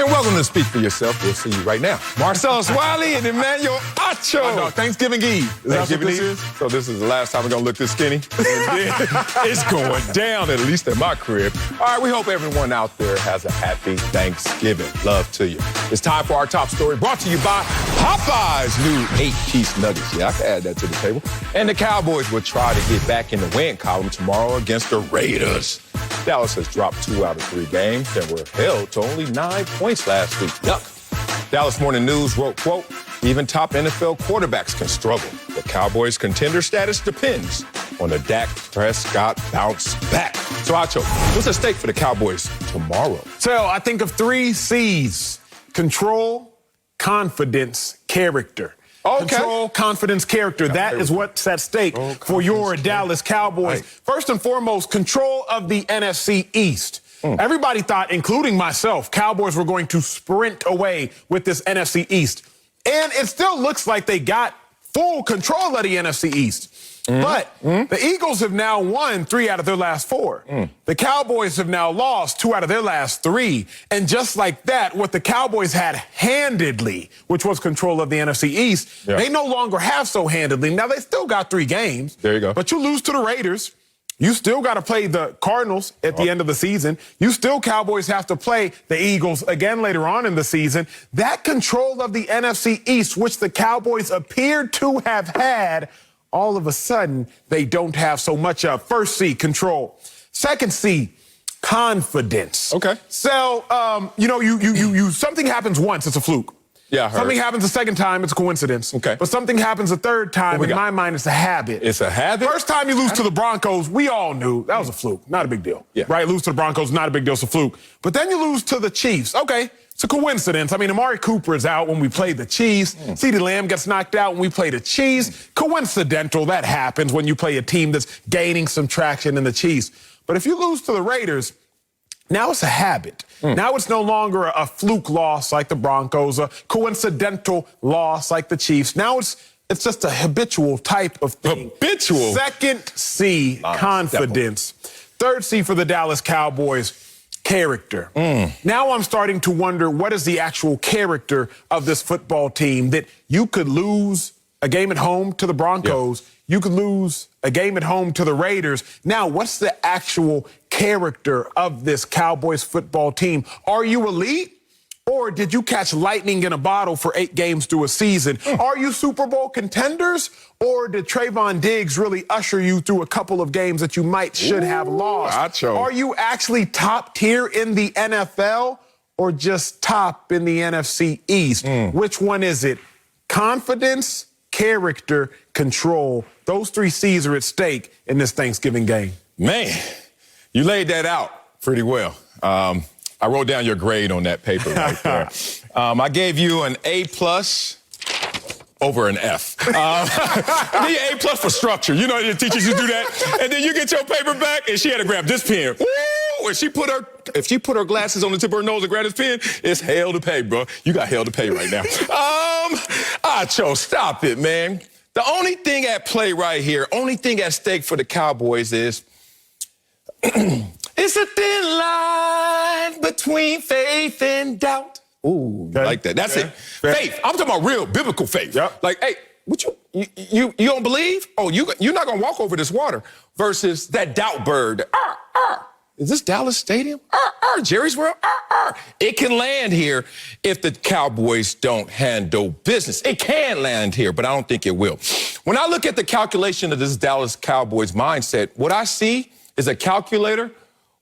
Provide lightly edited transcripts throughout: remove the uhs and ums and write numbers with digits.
And welcome to Speak for Yourself. We'll see you right now. Marcellus Wiley and Emmanuel Acho. No, Thanksgiving Eve. Thanksgiving Eve? So this is the last time we're going to look this skinny? It's going down, at least at my crib. All right, we hope everyone out there has a happy Thanksgiving. Love to you. It's time for our top story, brought to you by Popeye's new 8-piece nuggets. Yeah, I can add that to the table. And the Cowboys will try to get back in the win column tomorrow against the Raiders. Dallas has dropped 2 out of 3 games and were held to only 9 points last week. Yuck. Dallas Morning News wrote, quote, even top NFL quarterbacks can struggle. The Cowboys' contender status depends on the Dak Prescott bounce back. So, Acho, what's at stake for the Cowboys tomorrow? So I think of 3 C's: control, confidence, character. Okay. Control, confidence, character. That is what's at stake for your Dallas Cowboys. Right. First and foremost, control of the NFC East. Everybody thought, including myself, Cowboys were going to sprint away with this NFC East. And it still looks like they got full control of the NFC East. But the Eagles have now won 3 out of their last 4. The Cowboys have now lost 2 out of their last 3. And just like that, what the Cowboys had handedly, which was control of the NFC East, they no longer have so handedly. Now, they still got 3 games. There you go. But you lose to the Raiders. You still got to play the Cardinals at the end of the season. You still, Cowboys, have to play the Eagles again later on in the season. That control of the NFC East, which the Cowboys appeared to have had, all of a sudden, they don't have so much of. First C, control. Second C, confidence. Okay. So, something happens once, it's a fluke. Yeah, I heard. Something happens a second time, it's a coincidence. Okay. But something happens a third time, in my mind, it's a habit. It's a habit? First time you lose to the Broncos, we all knew that was a fluke. Not a big deal. Yeah. Right? Lose to the Broncos, not a big deal, it's a fluke. But then you lose to the Chiefs. Okay, it's a coincidence. I mean, Amari Cooper is out when we play the Chiefs. CeeDee Lamb gets knocked out when we play the Chiefs. Coincidental, that happens when you play a team that's gaining some traction in the Chiefs. But if you lose to the Raiders, now it's a habit. Now it's no longer a fluke loss like the Broncos, a coincidental loss like the Chiefs. Now it's just a habitual type of thing. Habitual? Second C, confidence. Third C for the Dallas Cowboys, character. Now I'm starting to wonder, what is the actual character of this football team that you could lose a game at home to the Broncos, you could lose a game at home to the Raiders. Now, what's the actual character of this Cowboys football team? Are you elite? Or did you catch lightning in a bottle for 8 games through a season? Are you Super Bowl contenders? Or did Trayvon Diggs really usher you through a couple of games that you should have lost? Acho. Are you actually top tier in the NFL or just top in the NFC East? Which one is it? Confidence, character, control. Those 3 C's are at stake in this Thanksgiving game. Man, you laid that out pretty well. I wrote down your grade on that paper right there. I gave you an A+ over an F. I need an A+ for structure. You know, the teachers you do that. And then you get your paper back, and she had to grab this pen. Woo! And if she put her glasses on the tip of her nose and grabbed this pen, it's hell to pay, bro. You got hell to pay right now. Acho, stop it, man. The only thing at play right here, only thing at stake for the Cowboys is it's a thin line between faith and doubt. Ooh, like that. That's it. Faith. I'm talking about real biblical faith. Like, hey, what you don't believe? Oh, you're not gonna walk over this water. Versus that doubt bird. Is this Dallas Stadium? Jerry's World? It can land here if the Cowboys don't handle business. It can land here, but I don't think it will. When I look at the calculation of this Dallas Cowboys mindset, what I see is a calculator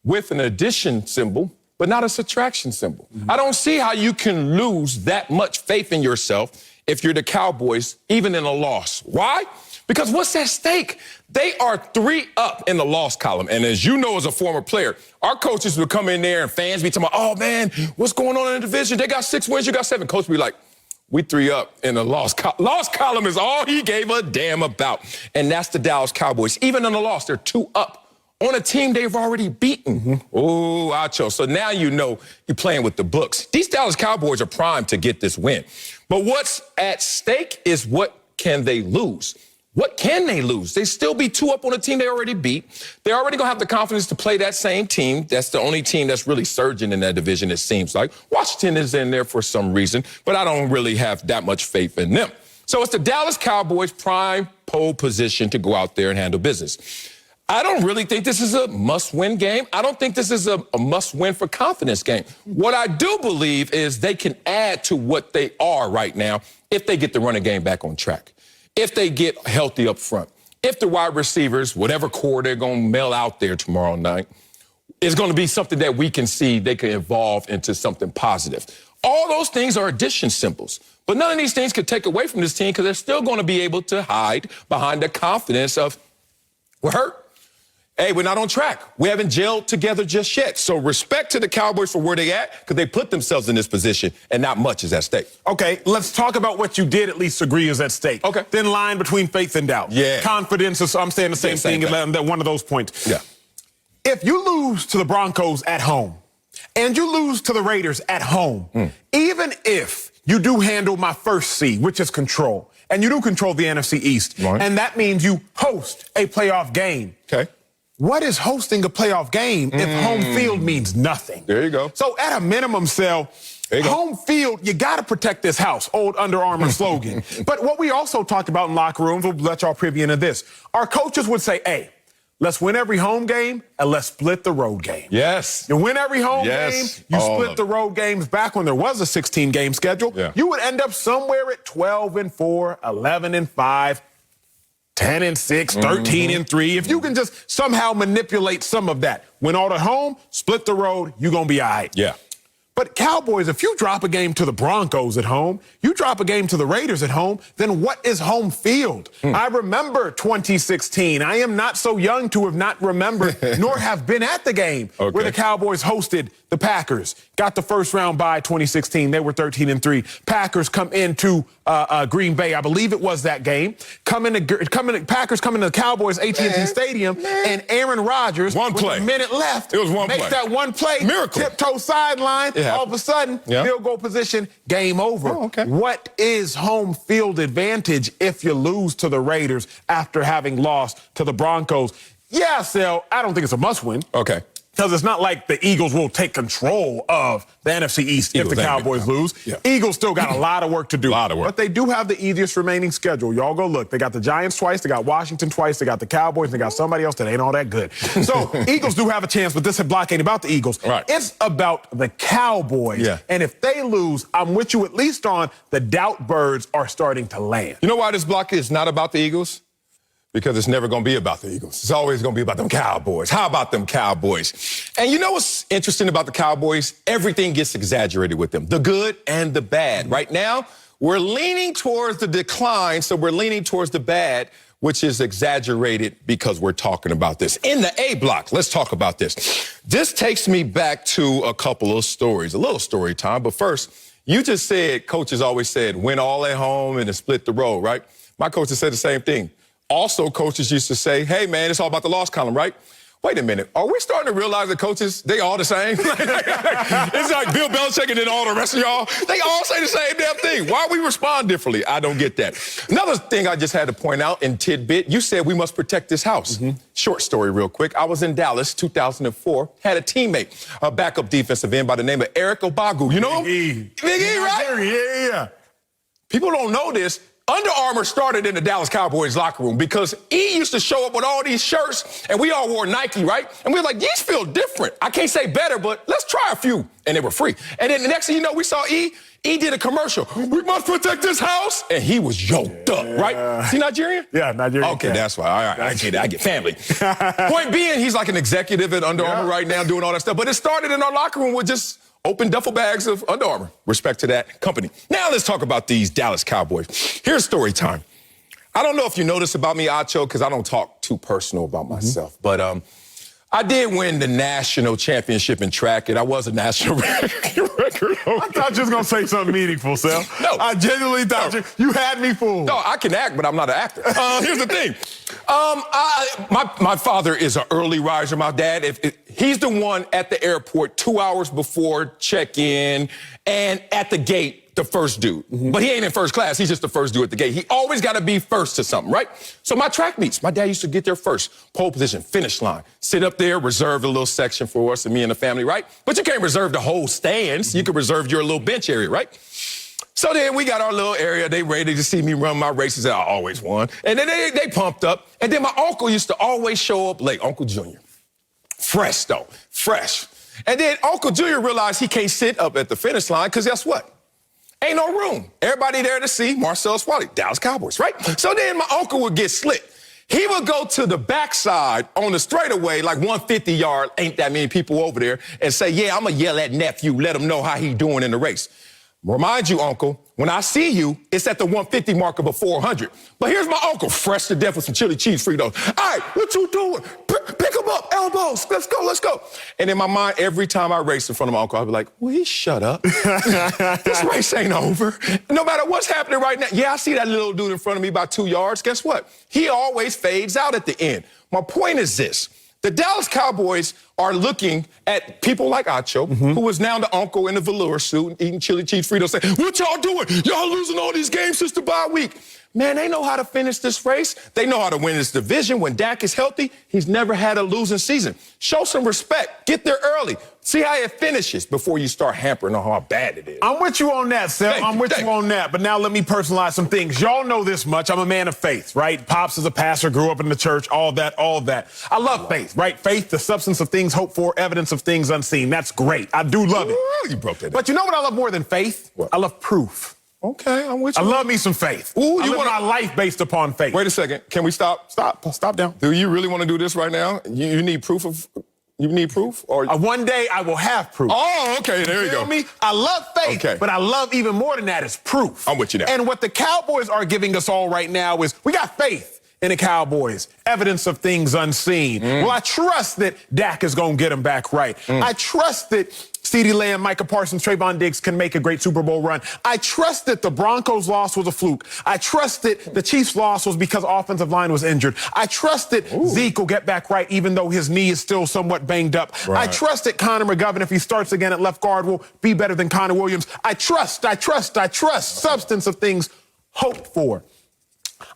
with an addition symbol, but not a subtraction symbol. I don't see how you can lose that much faith in yourself if you're the Cowboys, even in a loss. Why? Because what's at stake? They are 3 up in the loss column. And as you know, as a former player, our coaches would come in there and fans be talking about, oh, man, what's going on in the division? They got 6 wins, you got 7. Coach be like, we 3 up in the loss column. Loss column is all he gave a damn about. And that's the Dallas Cowboys. Even in the loss, they're 2 up on a team they've already beaten. Oh, Acho. So now you know you're playing with the books. These Dallas Cowboys are primed to get this win. But what's at stake is what can they lose? What can they lose? They still be 2 up on a team they already beat. They're already going to have the confidence to play that same team. That's the only team that's really surging in that division, it seems like. Washington is in there for some reason, but I don't really have that much faith in them. So it's the Dallas Cowboys' prime pole position to go out there and handle business. I don't really think this is a must-win game. I don't think this is a must-win for confidence game. What I do believe is they can add to what they are right now if they get the running game back on track, if they get healthy up front, if the wide receivers, whatever core they're going to mail out there tomorrow night, is going to be something that we can see they can evolve into something positive. All those things are addition symbols. But none of these things could take away from this team because they're still going to be able to hide behind the confidence of, we're hurt. Hey, we're not on track. We haven't gelled together just yet. So respect to the Cowboys for where they at because they put themselves in this position and not much is at stake. Okay, let's talk about what you did at least agree is at stake. Okay. Thin line between faith and doubt. Yeah. Confidence, I'm saying the same thing. One of those points. Yeah. If you lose to the Broncos at home and you lose to the Raiders at home, even if you do handle my first C, which is control, and you do control the NFC East, right, and that means you host a playoff game. Okay. What is hosting a playoff game if home field means nothing? There you go. So at a minimum, Sel, home field, you got to protect this house, old Under Armour slogan. But what we also talked about in locker rooms, we'll let y'all preview into this. Our coaches would say, hey, let's win every home game and let's split the road game. Yes. You win every home game, you All split the road games. Back when there was a 16-game schedule, you would end up somewhere at 12-4, 11-5, 10-6, 13-3. If you can just somehow manipulate some of that. Win all at home, split the road, you're going to be all right. Yeah. But Cowboys, if you drop a game to the Broncos at home, you drop a game to the Raiders at home, then what is home field? I remember 2016. I am not so young to have not remembered nor have been at the game where the Cowboys hosted the Packers. Got the first round bye 2016. They were 13-3. Packers come into Green Bay. I believe it was that game. Packers come into the Cowboys AT&T Stadium, and Aaron Rodgers, with a minute left, makes that one play, miracle, tiptoe sideline. All of a sudden, field goal position, game over. What is home field advantage if you lose to the Raiders after having lost to the Broncos? Yeah, Sel, I don't think it's a must-win. Okay. Because it's not like the Eagles will take control of the NFC East if the Cowboys lose. Eagles still got a lot of work to do. But they do have the easiest remaining schedule. Y'all go look. They got the Giants twice. They got Washington twice. They got the Cowboys. They got somebody else that ain't all that good. So Eagles do have a chance, but this block ain't about the Eagles. It's about the Cowboys. And if they lose, I'm with you at least on the doubt birds are starting to land. You know why this block is not about the Eagles? Because it's never going to be about the Eagles. It's always going to be about them Cowboys. How about them Cowboys? And you know what's interesting about the Cowboys? Everything gets exaggerated with them, the good and the bad. Right now, we're leaning towards the decline, so we're leaning towards the bad, which is exaggerated because we're talking about this. In the A block, let's talk about this. This takes me back to a couple of stories, a little story time. But first, you just said, coaches always said, win all at home and then split the road, right? My coaches said the same thing. Also, coaches used to say, hey, man, it's all about the loss column, right? Wait a minute. Are we starting to realize that coaches, they all the same? It's like Bill Belichick and then all the rest of y'all. They all say the same damn thing. Why we respond differently? I don't get that. Another thing I just had to point out in tidbit, you said we must protect this house. Short story real quick. I was in Dallas, 2004, had a teammate, a backup defensive end by the name of Eric Obagu. You know him? Big E, right? Yeah. People don't know this. Under Armour started in the Dallas Cowboys locker room because E used to show up with all these shirts, and we all wore Nike, right? And we were like, these feel different. I can't say better, but let's try a few. And they were free. And then the next thing you know, we saw E did a commercial. We must protect this house. And he was yoked up, right? Is he Nigerian? Yeah, Nigerian. Okay, that's why. All right, I get it. I get family. Point being, he's like an executive at Under Armour right now doing all that stuff. But it started in our locker room with just open duffel bags of Under Armour. Respect to that company. Now let's talk about these Dallas Cowboys. Here's story time. I don't know if you notice about me, Acho, because I don't talk too personal about myself. But I did win the national championship in track, and I was a national record holder. I thought you was going to say something meaningful, Sel. No. I genuinely thought you had me fooled. No, I can act, but I'm not an actor. Here's the thing. My father is an early riser. My dad, he's the one at the airport 2 hours before check-in and at the gate the first dude. But he ain't in first class. He's just the first dude at the gate. He always got to be first to something, right? So my track meets, my dad used to get there first. Pole position, finish line. Sit up there, reserve a little section for us and me and the family, right? But you can't reserve the whole stands. You can reserve your little bench area, right? So then we got our little area. They ready to see me run my races that I always won. And then they pumped up. And then my uncle used to always show up late, Uncle Junior. Fresh, though. Fresh. And then Uncle Junior realized he can't sit up at the finish line because guess what? Ain't no room. Everybody there to see Marcellus Wiley, Dallas Cowboys, right? So then my uncle would get slick. He would go to the backside on the straightaway, like 150 yard, ain't that many people over there, and say, yeah, I'm going to yell at nephew, let him know how he doing in the race. Remind you, Uncle, when I see you, it's at the 150 mark of a 400. But here's my uncle, fresh to death with some chili cheese Fritos. All right, what you doing? Pick him up, elbows. Let's go, let's go. And in my mind, every time I race in front of my uncle, I'd be like, will he shut up? This race ain't over. No matter what's happening right now. Yeah, I see that little dude in front of me by 2 yards. Guess what? He always fades out at the end. My point is this. The Dallas Cowboys are looking at people like Acho, who is now the uncle in the velour suit, eating chili cheese Fritos, saying, what y'all doing? Y'all losing all these games since the bye week. Man, they know how to finish this race. They know how to win this division. When Dak is healthy, he's never had a losing season. Show some respect. Get there early. See how it finishes before you start hampering on how bad it is. I'm with you on that, Seth. I'm with you on that. But now let me personalize some things. Y'all know this much. I'm a man of faith, right? Pops is a pastor, grew up in the church, all that. I love faith, right? Faith, the substance of things hoped for, evidence of things unseen. That's great. I do love it. You broke that down. But you know what I love more than faith? What? I love proof. Okay, I'm with you. I love me some faith. Ooh, I live my life based upon faith. Wait a second. Can we stop? Stop down. Do you really want to do this right now? You need proof of... You need proof? Or one day I will have proof. Oh, okay, there you go. Me? I love faith, but I love even more than that is proof. I'm with you now. And what the Cowboys are giving us all right now is we got faith in the Cowboys, evidence of things unseen. Well, I trust that Dak is going to get him back right. I trust that CeeDee Lamb, Micah Parsons, Trayvon Diggs can make a great Super Bowl run. I trust that the Broncos' loss was a fluke. I trust that the Chiefs' loss was because offensive line was injured. I trust that Zeke will get back right even though his knee is still somewhat banged up. Right. I trust that Connor McGovern, if he starts again at left guard, will be better than Connor Williams. I trust. Substance of things hoped for.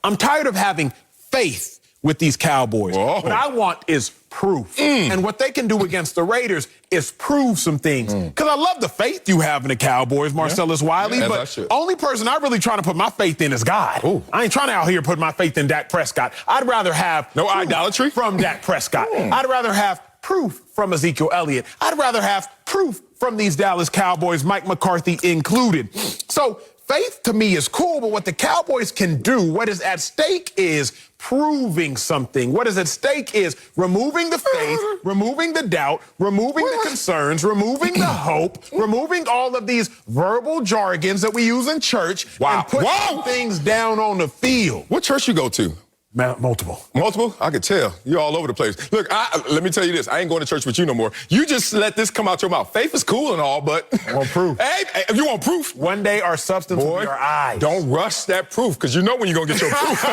I'm tired of having faith with these Cowboys. Whoa. What I want is proof. And what they can do against the Raiders is prove some things. Because I love the faith you have in the Cowboys, Marcellus Wiley, but only person I really trying to put my faith in is God. I ain't trying to out here put my faith in Dak Prescott. I'd rather have no idolatry from Dak Prescott. I'd rather have proof from Ezekiel Elliott. I'd rather have proof from these Dallas Cowboys, Mike McCarthy included. So faith to me is cool, but what the Cowboys can do, what is at stake is proving something. What is at stake is removing the faith, removing the doubt, removing the concerns, removing the hope, removing all of these verbal jargons that we use in church, and putting things down on the field. What church you go to? Multiple. Multiple? I could tell. You're all over the place. Look, let me tell you this. I ain't going to church with you no more. You just let this come out your mouth. Faith is cool and all, but... I want proof. Hey, you want proof? One day our substance will be our eyes. Don't rush that proof, because you know when you're going to get your proof.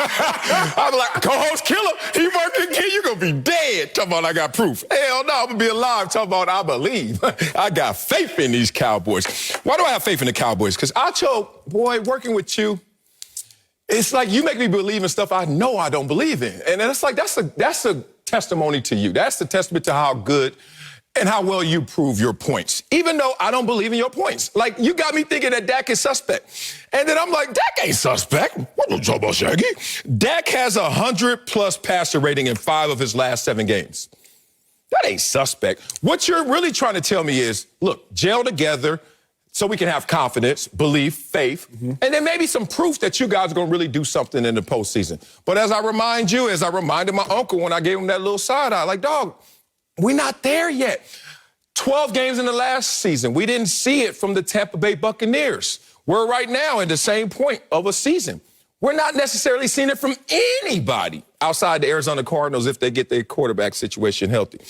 I'm like, co-host killer. He working again. You're going to be dead. Talking about I got proof. Hell no, I'm going to be alive. Talking about I believe. I got faith in these Cowboys. Why do I have faith in the Cowboys? Because Acho, boy, working with you, it's like you make me believe in stuff I know I don't believe in. And it's like that's a testimony to you. That's the testament to how good and how well you prove your points. Even though I don't believe in your points. Like, you got me thinking that Dak is suspect. And then I'm like, Dak ain't suspect. What you talking about, Shaggy? Dak has 100+ passer rating in 5 of his last 7 games. That ain't suspect. What you're really trying to tell me is, look, gel together, so we can have confidence, belief, faith, and then maybe some proof that you guys are going to really do something in the postseason. But as I remind you, as I reminded my uncle when I gave him that little side eye, like, dog, we're not there yet. 12 games in the last season. We didn't see it from the Tampa Bay Buccaneers. We're right now at the same point of a season. We're not necessarily seeing it from anybody outside the Arizona Cardinals if they get their quarterback situation healthy.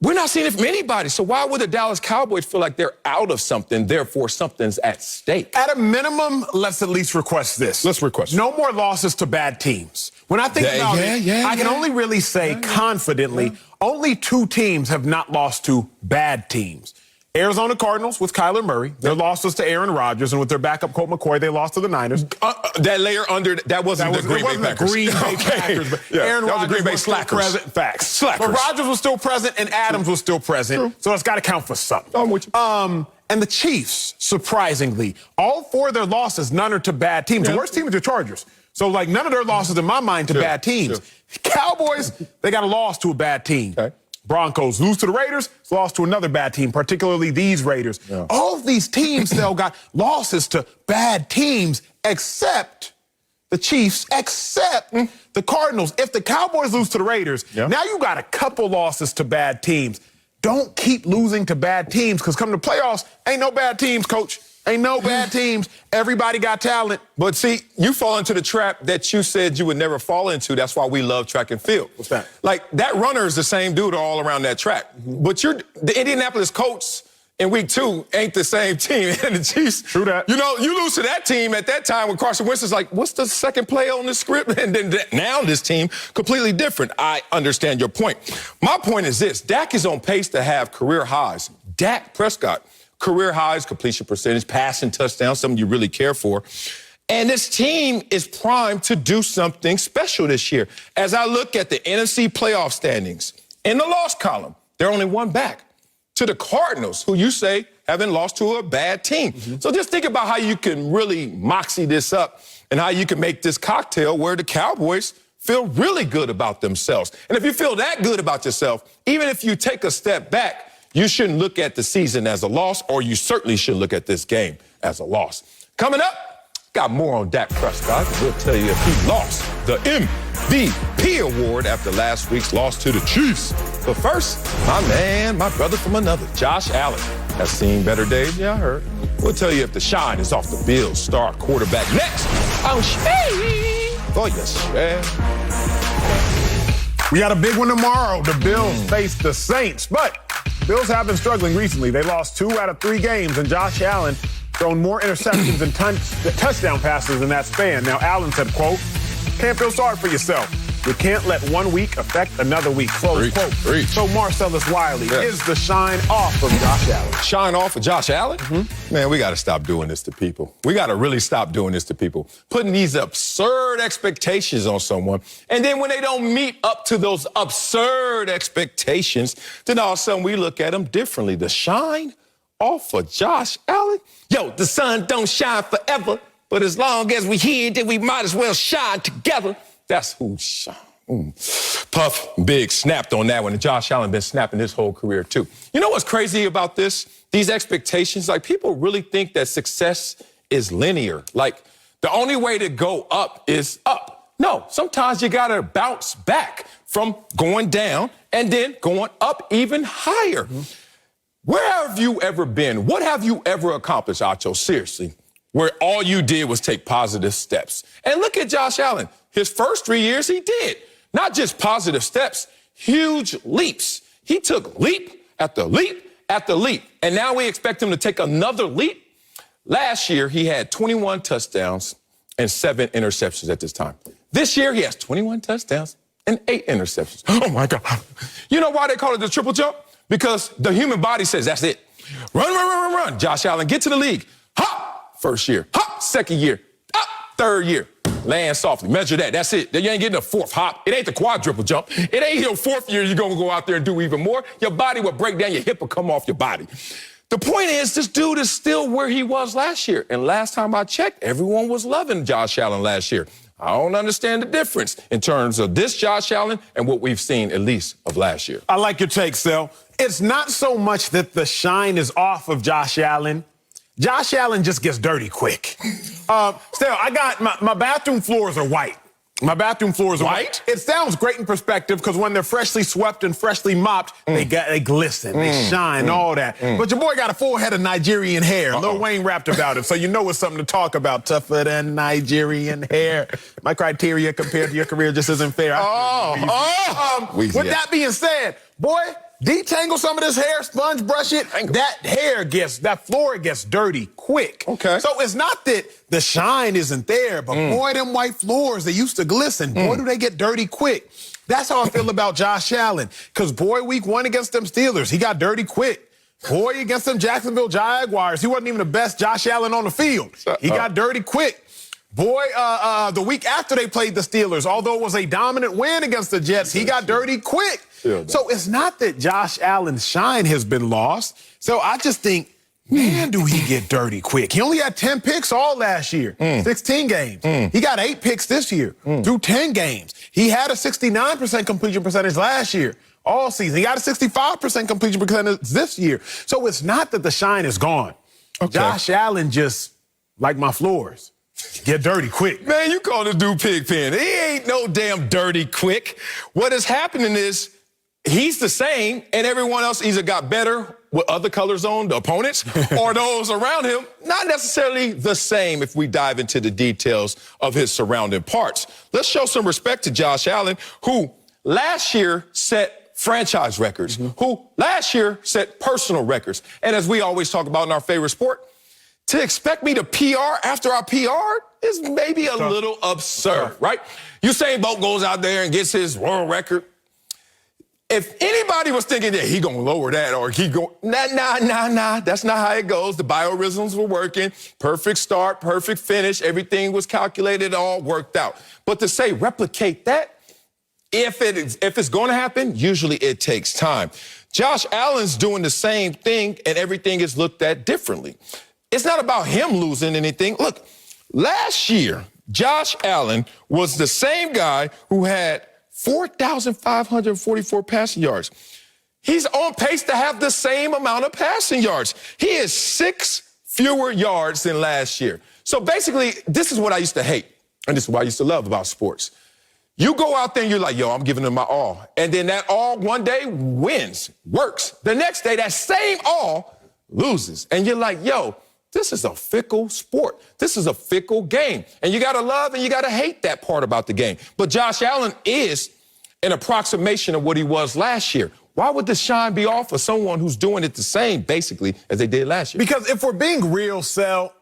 We're not seeing it from anybody. So why would the Dallas Cowboys feel like they're out of something, therefore something's at stake? At a minimum, let's at least request this. Let's request. No more losses to bad teams. When I think about it, I can only really say confidently, only 2 teams have not lost to bad teams. Arizona Cardinals with Kyler Murray. Their loss was to Aaron Rodgers, and with their backup Colt McCoy, they lost to the Niners. That layer under that wasn't the Green Bay Packers. But Aaron Rodgers was still present. Facts. Slackers. But Rodgers was still present, and Adams was still present. True. So it's got to count for something. I'm with you. And the Chiefs, surprisingly, all 4 of their losses, none are to bad teams. The worst team is the Chargers. So, like, none of their losses, in my mind, to bad teams. Cowboys, they got a loss to a bad team. Okay. Broncos lose to the Raiders, lost to another bad team, particularly these Raiders. Yeah. All of these teams, though, got losses to bad teams, except the Chiefs, except the Cardinals. If the Cowboys lose to the Raiders, now you got a couple losses to bad teams. Don't keep losing to bad teams, because come to playoffs, ain't no bad teams, Coach. Ain't no bad teams. Everybody got talent. But see, you fall into the trap that you said you would never fall into. That's why we love track and field. What's that? Like, that runner is the same dude all around that track. But the Indianapolis Colts in week 2 ain't the same team. And the Chiefs, true that. You know, you lose to that team at that time when Carson Wentz is like, what's the second play on the script? And then now this team, completely different. I understand your point. My point is this. Dak is on pace to have career highs. Dak Prescott. Career highs, completion percentage, passing touchdowns, something you really care for. And this team is primed to do something special this year. As I look at the NFC playoff standings, in the loss column, they're only 1 back to the Cardinals, who you say haven't lost to a bad team. So just think about how you can really moxie this up and how you can make this cocktail where the Cowboys feel really good about themselves. And if you feel that good about yourself, even if you take a step back, you shouldn't look at the season as a loss, or you certainly should look at this game as a loss. Coming up, got more on Dak Prescott. We'll tell you if he lost the MVP award after last week's loss to the Chiefs. But first, my brother from another, Josh Allen, has seen better days. Yeah, I heard. We'll tell you if the shine is off the Bills' star quarterback next. Oh, yes, We got a big one tomorrow. The Bills face the Saints, but Bills have been struggling recently. They lost 2 out of 3 games, and Josh Allen thrown more interceptions and touchdown passes in that span. Now, Allen said, quote, "Can't feel sorry for yourself. You can't let one week affect another week." Close quote. So Marcellus Wiley, is the shine off of Josh Allen? Shine off of Josh Allen? Man, we got to stop doing this to people. We got to really stop doing this to people. Putting these absurd expectations on someone, and then when they don't meet up to those absurd expectations, then all of a sudden we look at them differently. The shine off of Josh Allen? Yo, the sun don't shine forever, but as long as we here, then we might as well shine together. That's who shine. Puff Big snapped on that one, and Josh Allen been snapping his whole career too. You know what's crazy about this? These expectations, like, people really think that success is linear. Like, the only way to go up is up. No, sometimes you gotta bounce back from going down and then going up even higher. Where have you ever been? What have you ever accomplished, Acho? Seriously, where all you did was take positive steps. And look at Josh Allen. His first 3 years, he did. Not just positive steps, huge leaps. He took leap after leap after leap. And now we expect him to take another leap. Last year, he had 21 touchdowns and 7 interceptions at this time. This year, he has 21 touchdowns and 8 interceptions. Oh, my God. You know why they call it the triple jump? Because the human body says, that's it. Run, run, run, run, run. Josh Allen, get to the league. Hop, first year. Hop, second year. Hop, third year. Land softly. Measure that. That's it. You ain't getting a 4th hop. It ain't the quadruple jump. It ain't your 4th year you're going to go out there and do even more. Your body will break down. Your hip will come off your body. The point is, this dude is still where he was last year. And last time I checked, everyone was loving Josh Allen last year. I don't understand the difference in terms of this Josh Allen and what we've seen, at least, of last year. I like your take, Sel. It's not so much that the shine is off of Josh Allen. Josh Allen just gets dirty quick. Still, I got my bathroom floors are white. My bathroom floors are white. It sounds great in perspective because when they're freshly swept and freshly mopped, they glisten, they shine, all that. But your boy got a full head of Nigerian hair. Lil Wayne rapped about it, so you know it's something to talk about. Tougher than Nigerian hair. My criteria compared to your career just isn't fair. With that being said, boy, detangle some of this hair, sponge brush it. That floor gets dirty quick. Okay. So it's not that the shine isn't there, but boy, them white floors, they used to glisten. Boy, do they get dirty quick. That's how I feel about Josh Allen. Because boy, week 1 against them Steelers, he got dirty quick. Boy, against them Jacksonville Jaguars, he wasn't even the best Josh Allen on the field. He got dirty quick. Boy, the week after they played the Steelers, although it was a dominant win against the Jets, he got dirty quick. So it's not that Josh Allen's shine has been lost. So I just think, man, do he get dirty quick. He only had 10 picks all last year, 16 games. He got 8 picks this year through 10 games. He had a 69% completion percentage last year, all season. He got a 65% completion percentage this year. So it's not that the shine is gone. Josh Allen just, like my floors, get dirty quick. Man, you call this dude Pigpen. He ain't no damn dirty quick. What is happening is he's the same, and everyone else either got better with other colors on, the opponents, or those around him, not necessarily the same if we dive into the details of his surrounding parts. Let's show some respect to Josh Allen, who last year set franchise records, who last year set personal records. And as we always talk about in our favorite sport, to expect me to PR after I PR is maybe a little absurd, right? Usain Bolt goes out there and gets his world record. If anybody was thinking that he gonna lower that or he go, nah, that's not how it goes. The biorhythms were working, perfect start, perfect finish, everything was calculated, all worked out. But to say replicate that, if it's gonna happen, usually it takes time. Josh Allen's doing the same thing and everything is looked at differently. It's not about him losing anything. Look, last year, Josh Allen was the same guy who had 4,544 passing yards. He's on pace to have the same amount of passing yards. He is 6 fewer yards than last year. So basically, this is what I used to hate, and this is what I used to love about sports. You go out there and you're like, yo, I'm giving them my all. And then that all one day wins, works. The next day, that same all loses. And you're like, yo, this is a fickle sport. This is a fickle game. And you got to love and you got to hate that part about the game. But Josh Allen is an approximation of what he was last year. Why would the shine be off of someone who's doing it the same, basically, as they did last year? Because if we're being real, Sel,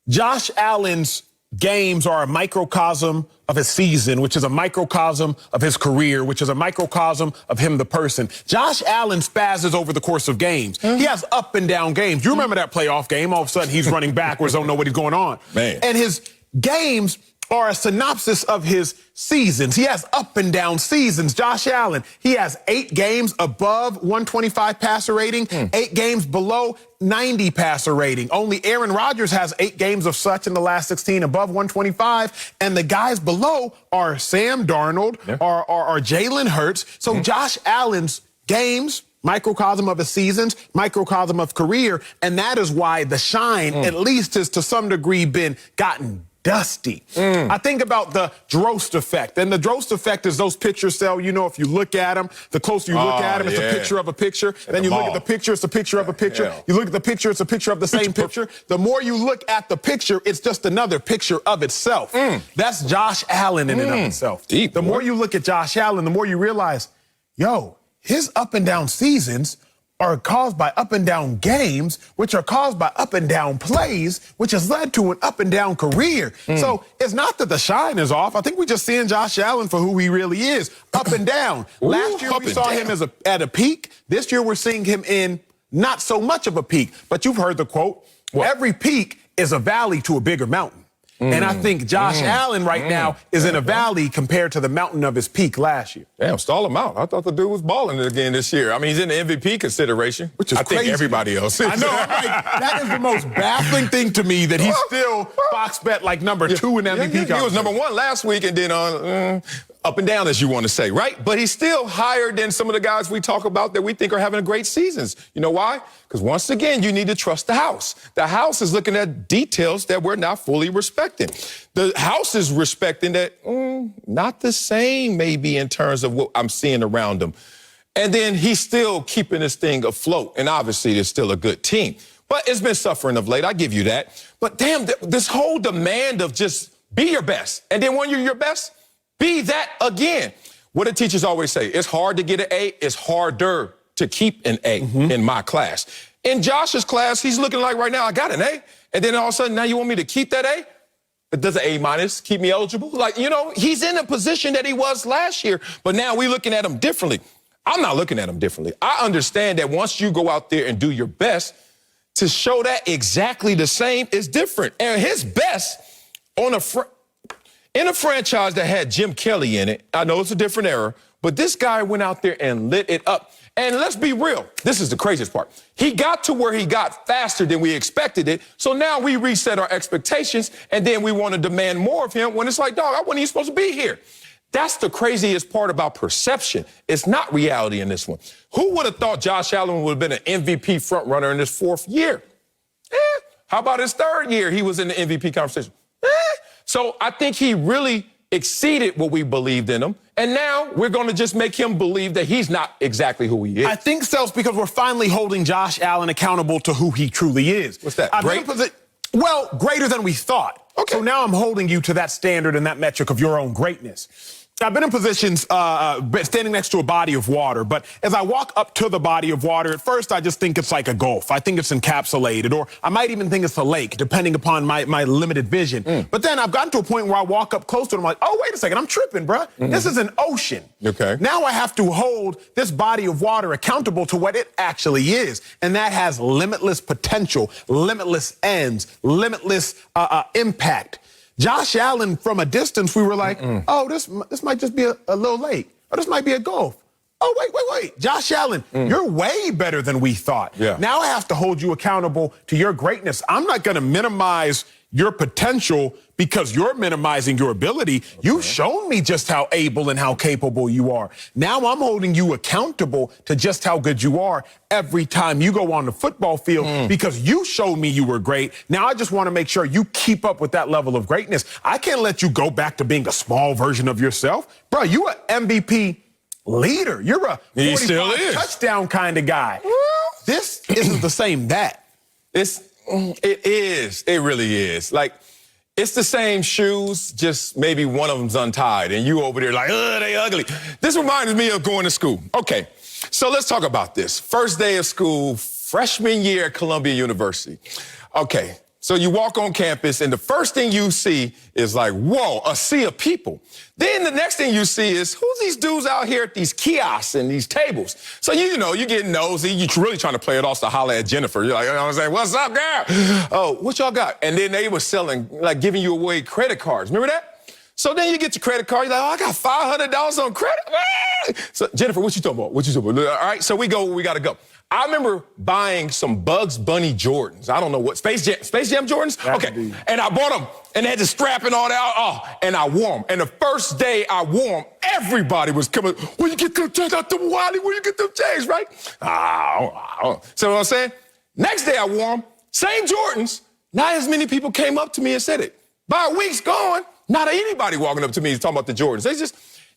Josh Allen's games are a microcosm of his season, which is a microcosm of his career, which is a microcosm of him, the person. Josh Allen spazzes over the course of games. He has up and down games. You remember that playoff game? All of a sudden, he's running backwards, don't know what he's going on. Man. And his games are a synopsis of his seasons. He has up and down seasons. Josh Allen, he has 8 games above 125 passer rating, 8 games below 90 passer rating. Only Aaron Rodgers has 8 games of such in the last 16 above 125. And the guys below are Sam Darnold, are Jalen Hurts. So Josh Allen's games, microcosm of his seasons, microcosm of career. And that is why the shine, at least, has to some degree been gotten dusty. I think about the Drost effect. And the Drost effect is those pictures, Sel, you know, if you look at them, the closer you look at them, it's a picture of a picture. Then you look at the picture, it's a picture of a picture. You look at the picture, it's a picture of the same picture. The more you look at the picture, it's just another picture of itself. That's Josh Allen in and of itself. Deep, the more you look at Josh Allen, the more you realize, yo, his up and down seasons are caused by up and down games, which are caused by up and down plays, which has led to an up and down career. So it's not that the shine is off. I think we're just seeing Josh Allen for who he really is, up and down. Last year we saw him at a peak. This year we're seeing him in not so much of a peak. But you've heard the quote, every peak is a valley to a bigger mountain. And I think Josh Allen right now is in a valley compared to the mountain of his peak last year. Damn, stall him out. I thought the dude was balling again this year. I mean, he's in the MVP consideration, which is I think everybody else is. I know, right? That is the most baffling thing to me, that he's still Fox bet like number 2 in MVP. He was number 1 last week and then up and down, as you want to say, right? But he's still higher than some of the guys we talk about that we think are having great seasons. You know why? Because once again, you need to trust the house. The house is looking at details that we're not fully respecting. The house is respecting that not the same maybe in terms of what I'm seeing around him. And then he's still keeping this thing afloat. And obviously, there's still a good team. But it's been suffering of late. I give you that. But damn, this whole demand of just be your best. And then when you're your best, be that again. What the teachers always say, it's hard to get an A, it's harder to keep an A in my class. In Josh's class, he's looking like right now, I got an A. And then all of a sudden, now you want me to keep that A? But does an A- keep me eligible? Like, you know, he's in a position that he was last year, but now we're looking at him differently. I'm not looking at him differently. I understand that once you go out there and do your best, to show that exactly the same is different. And his best in a franchise that had Jim Kelly in it, I know it's a different era, but this guy went out there and lit it up. And let's be real, this is the craziest part. He got to where he got faster than we expected it, so now we reset our expectations, and then we want to demand more of him when it's like, dog, I wasn't even supposed to be here. That's the craziest part about perception. It's not reality in this one. Who would have thought Josh Allen would have been an MVP frontrunner in his 4th year? How about his 3rd year? He was in the MVP conversation. So I think he really exceeded what we believed in him. And now we're going to just make him believe that he's not exactly who he is. I think so, because we're finally holding Josh Allen accountable to who he truly is. What's that? Well, greater than we thought. Okay. So now I'm holding you to that standard and that metric of your own greatness. I've been in positions standing next to a body of water, but as I walk up to the body of water, at first I just think it's like a gulf. I think it's encapsulated, or I might even think it's a lake, depending upon my limited vision. But then I've gotten to a point where I walk up close to it, I'm like, oh, wait a second, I'm tripping, bruh. This is an ocean. Okay. Now I have to hold this body of water accountable to what it actually is, and that has limitless potential, limitless ends, limitless impact. Josh Allen, from a distance, we were like, oh, this might just be a little lake, or this might be a gulf. Oh, wait. Josh Allen, you're way better than we thought. Yeah. Now I have to hold you accountable to your greatness. I'm not going to minimize your potential because you're minimizing your ability. Okay. You've shown me just how able and how capable you are. Now I'm holding you accountable to just how good you are every time you go on the football field because you showed me you were great. Now I just want to make sure you keep up with that level of greatness. I can't let you go back to being a small version of yourself. Bro, you an MVP leader. You're a 45 touchdown kind of guy. This isn't the same that. It is. It really is. Like, it's the same shoes, just maybe one of them's untied, and you over there like, ugh, they ugly. This reminds me of going to school. Okay, so let's talk about this. First day of school, freshman year at Columbia University. Okay, so you walk on campus, and the first thing you see is like, whoa, a sea of people. Then the next thing you see is, who's these dudes out here at these kiosks and these tables? So, you know, you're getting nosy. You're really trying to play it off to holler at Jennifer. You're like, you know what I'm saying? What's up, girl? Oh, what y'all got? And then they were selling, like giving you away credit cards. Remember that? So then you get your credit card. You're like, oh, I got $500 on credit. So, Jennifer, what you talking about? What you talking about? All right, so we got to go. I remember buying some Bugs Bunny Jordans. I don't know what, Space Jam Jordans? Okay, and I bought them, and they had the strap and all that. Oh, and I wore them. And the first day I wore them, everybody was coming, where you get them change out the Wiley? Where you get them changed, right? So what I'm saying? Next day I wore them, same Jordans. Not as many people came up to me and said it. By a week's gone, not anybody walking up to me talking about the Jordans.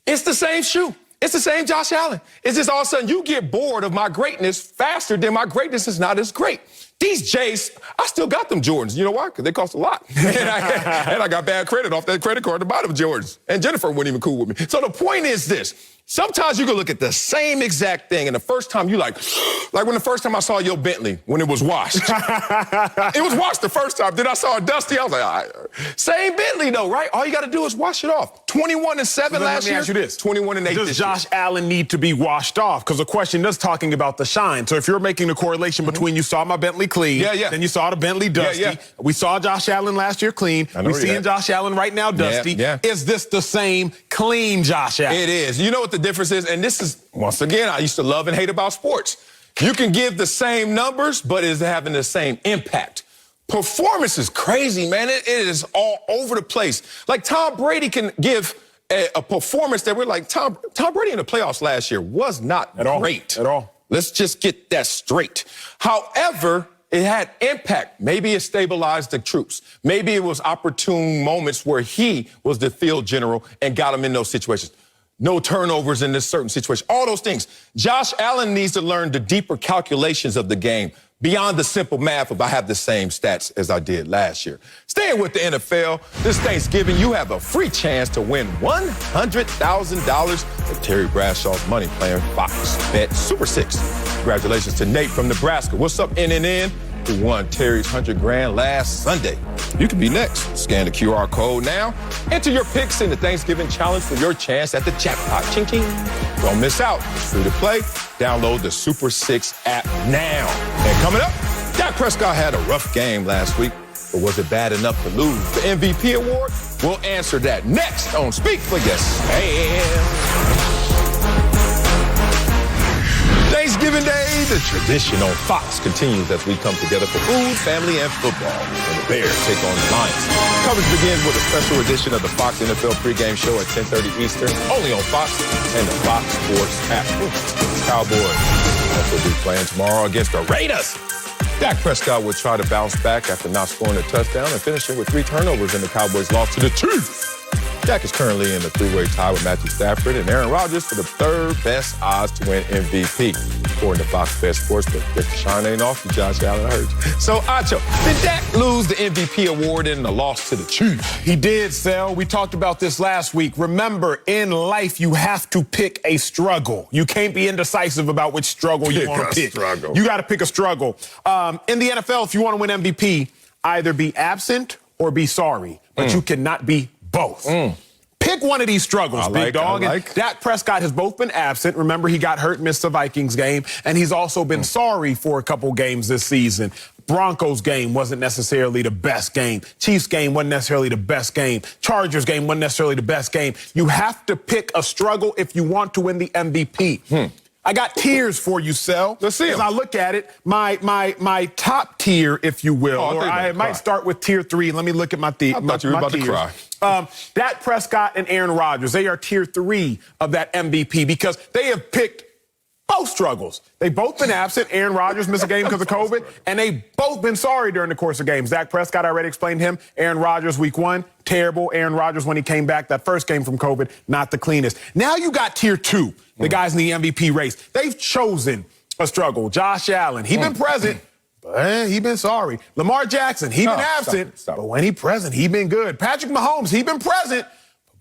It's the same shoe. It's the same Josh Allen. It's just all of a sudden you get bored of my greatness faster than my greatness is not as great. These J's, I still got them Jordans. You know why? Because they cost a lot. and I got bad credit off that credit card to buy them Jordans. And Jennifer wasn't even cool with me. So the point is this. Sometimes you can look at the same exact thing, and the first time you like when the first time I saw your Bentley, when it was washed. It was washed the first time. Then I saw it dusty. I was like, all right. Same Bentley, though, right? All you got to do is wash it off. 21-7 last year. Let me ask you this. 21-8 this year. Does Josh Allen need to be washed off? Because the question is talking about the shine. So if you're making the correlation between you saw my Bentley clean, then you saw the Bentley dusty. We saw Josh Allen last year clean. We're seeing Josh Allen right now dusty. Is this the same clean Josh Allen? It is. You know what the difference is? And this is, once again, I used to love and hate about sports. You can give the same numbers, but is having the same impact. Performance is crazy, man. It is all over the place. Like Tom Brady can give a performance that we're like, Tom Brady in the playoffs last year was not great. At all. Let's just get that straight. However, it had impact. Maybe it stabilized the troops. Maybe it was opportune moments where he was the field general and got him in those situations. No turnovers in this certain situation. All those things. Josh Allen needs to learn the deeper calculations of the game beyond the simple math of I have the same stats as I did last year. Staying with the NFL, this Thanksgiving, you have a free chance to win $100,000 of Terry Bradshaw's money playing Fox Bet Super 6. Congratulations to Nate from Nebraska. What's up, NNN? who won Terry's $100,000 last Sunday. You can be next. Scan the QR code now. Enter your picks in the Thanksgiving challenge for your chance at the jackpot. Ching, ching. Don't miss out. It's free to play. Download the Super 6 app now. And coming up, Dak Prescott had a rough game last week, but was it bad enough to lose the MVP award? We'll answer that next on Speak for Yes Sam. Thanksgiving Day, the tradition on Fox continues as we come together for food, family, and football. And the Bears take on the Lions. Coverage begins with a special edition of the Fox NFL pregame show at 10:30 Eastern, only on Fox and the Fox Sports app. Cowboys also be playing tomorrow against the Raiders. Dak Prescott will try to bounce back after not scoring a touchdown and finishing with 3 turnovers in the Cowboys' loss to the Chiefs. Dak is currently in the 3-way tie with Matthew Stafford and Aaron Rodgers for the 3rd best odds to win MVP, according to Fox Bet Sports. But the shine ain't off you, Josh Allen. I heard you. So, Acho, did Dak lose the MVP award in the loss to the Chiefs? He did, Sel. We talked about this last week. Remember, in life, you have to pick a struggle. You can't be indecisive about which struggle you want to pick. Struggle. You got to pick a struggle. In the NFL, if you want to win MVP, either be absent or be sorry. But you cannot be both. Pick one of these struggles, big dog. And Dak Prescott has both been absent. Remember, he got hurt, missed the Vikings game, and he's also been sorry for a couple games this season. Broncos game wasn't necessarily the best game. Chiefs game wasn't necessarily the best game. Chargers game wasn't necessarily the best game. You have to pick a struggle if you want to win the MVP. I got tiers for you, Sel. Let's see 'em. As I look at it, my top tier, if you will, or I might start with tier 3. Let me look at my tiers. I thought you were about to cry. Dak Prescott and Aaron Rodgers, they are tier 3 of that MVP because they have picked both struggles. They've both been absent. Aaron Rodgers missed a game because of COVID, and they've both been sorry during the course of games. Dak Prescott, I already explained him. Aaron Rodgers, week 1, terrible. Aaron Rodgers, when he came back, that first game from COVID, not the cleanest. Now you got tier 2, the guys in the MVP race. They've chosen a struggle. Josh Allen, he been present, but he been sorry. Lamar Jackson, he been absent, but when he present, he been good. Patrick Mahomes, he been present,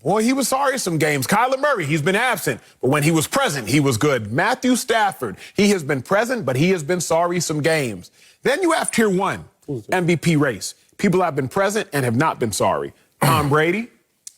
but boy, he was sorry some games. Kyler Murray, he's been absent, but when he was present, he was good. Matthew Stafford, he has been present, but he has been sorry some games. Then you have tier 1, MVP race. People have been present and have not been sorry. Tom Brady,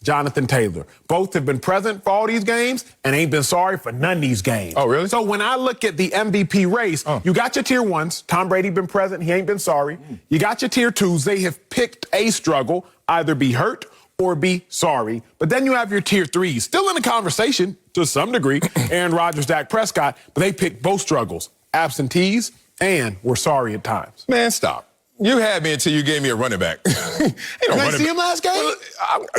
Jonathan Taylor. Both have been present for all these games and ain't been sorry for none of these games. Oh, really? So when I look at the MVP race, you got your tier 1s. Tom Brady been present. He ain't been sorry. You got your tier 2s. They have picked a struggle, either be hurt or be sorry. But then you have your tier 3s, still in the conversation to some degree. Aaron Rodgers, Dak Prescott, but they picked both struggles, absentees and were sorry at times. Man, stop. You had me until you gave me a running back. Did I see him last game? Well,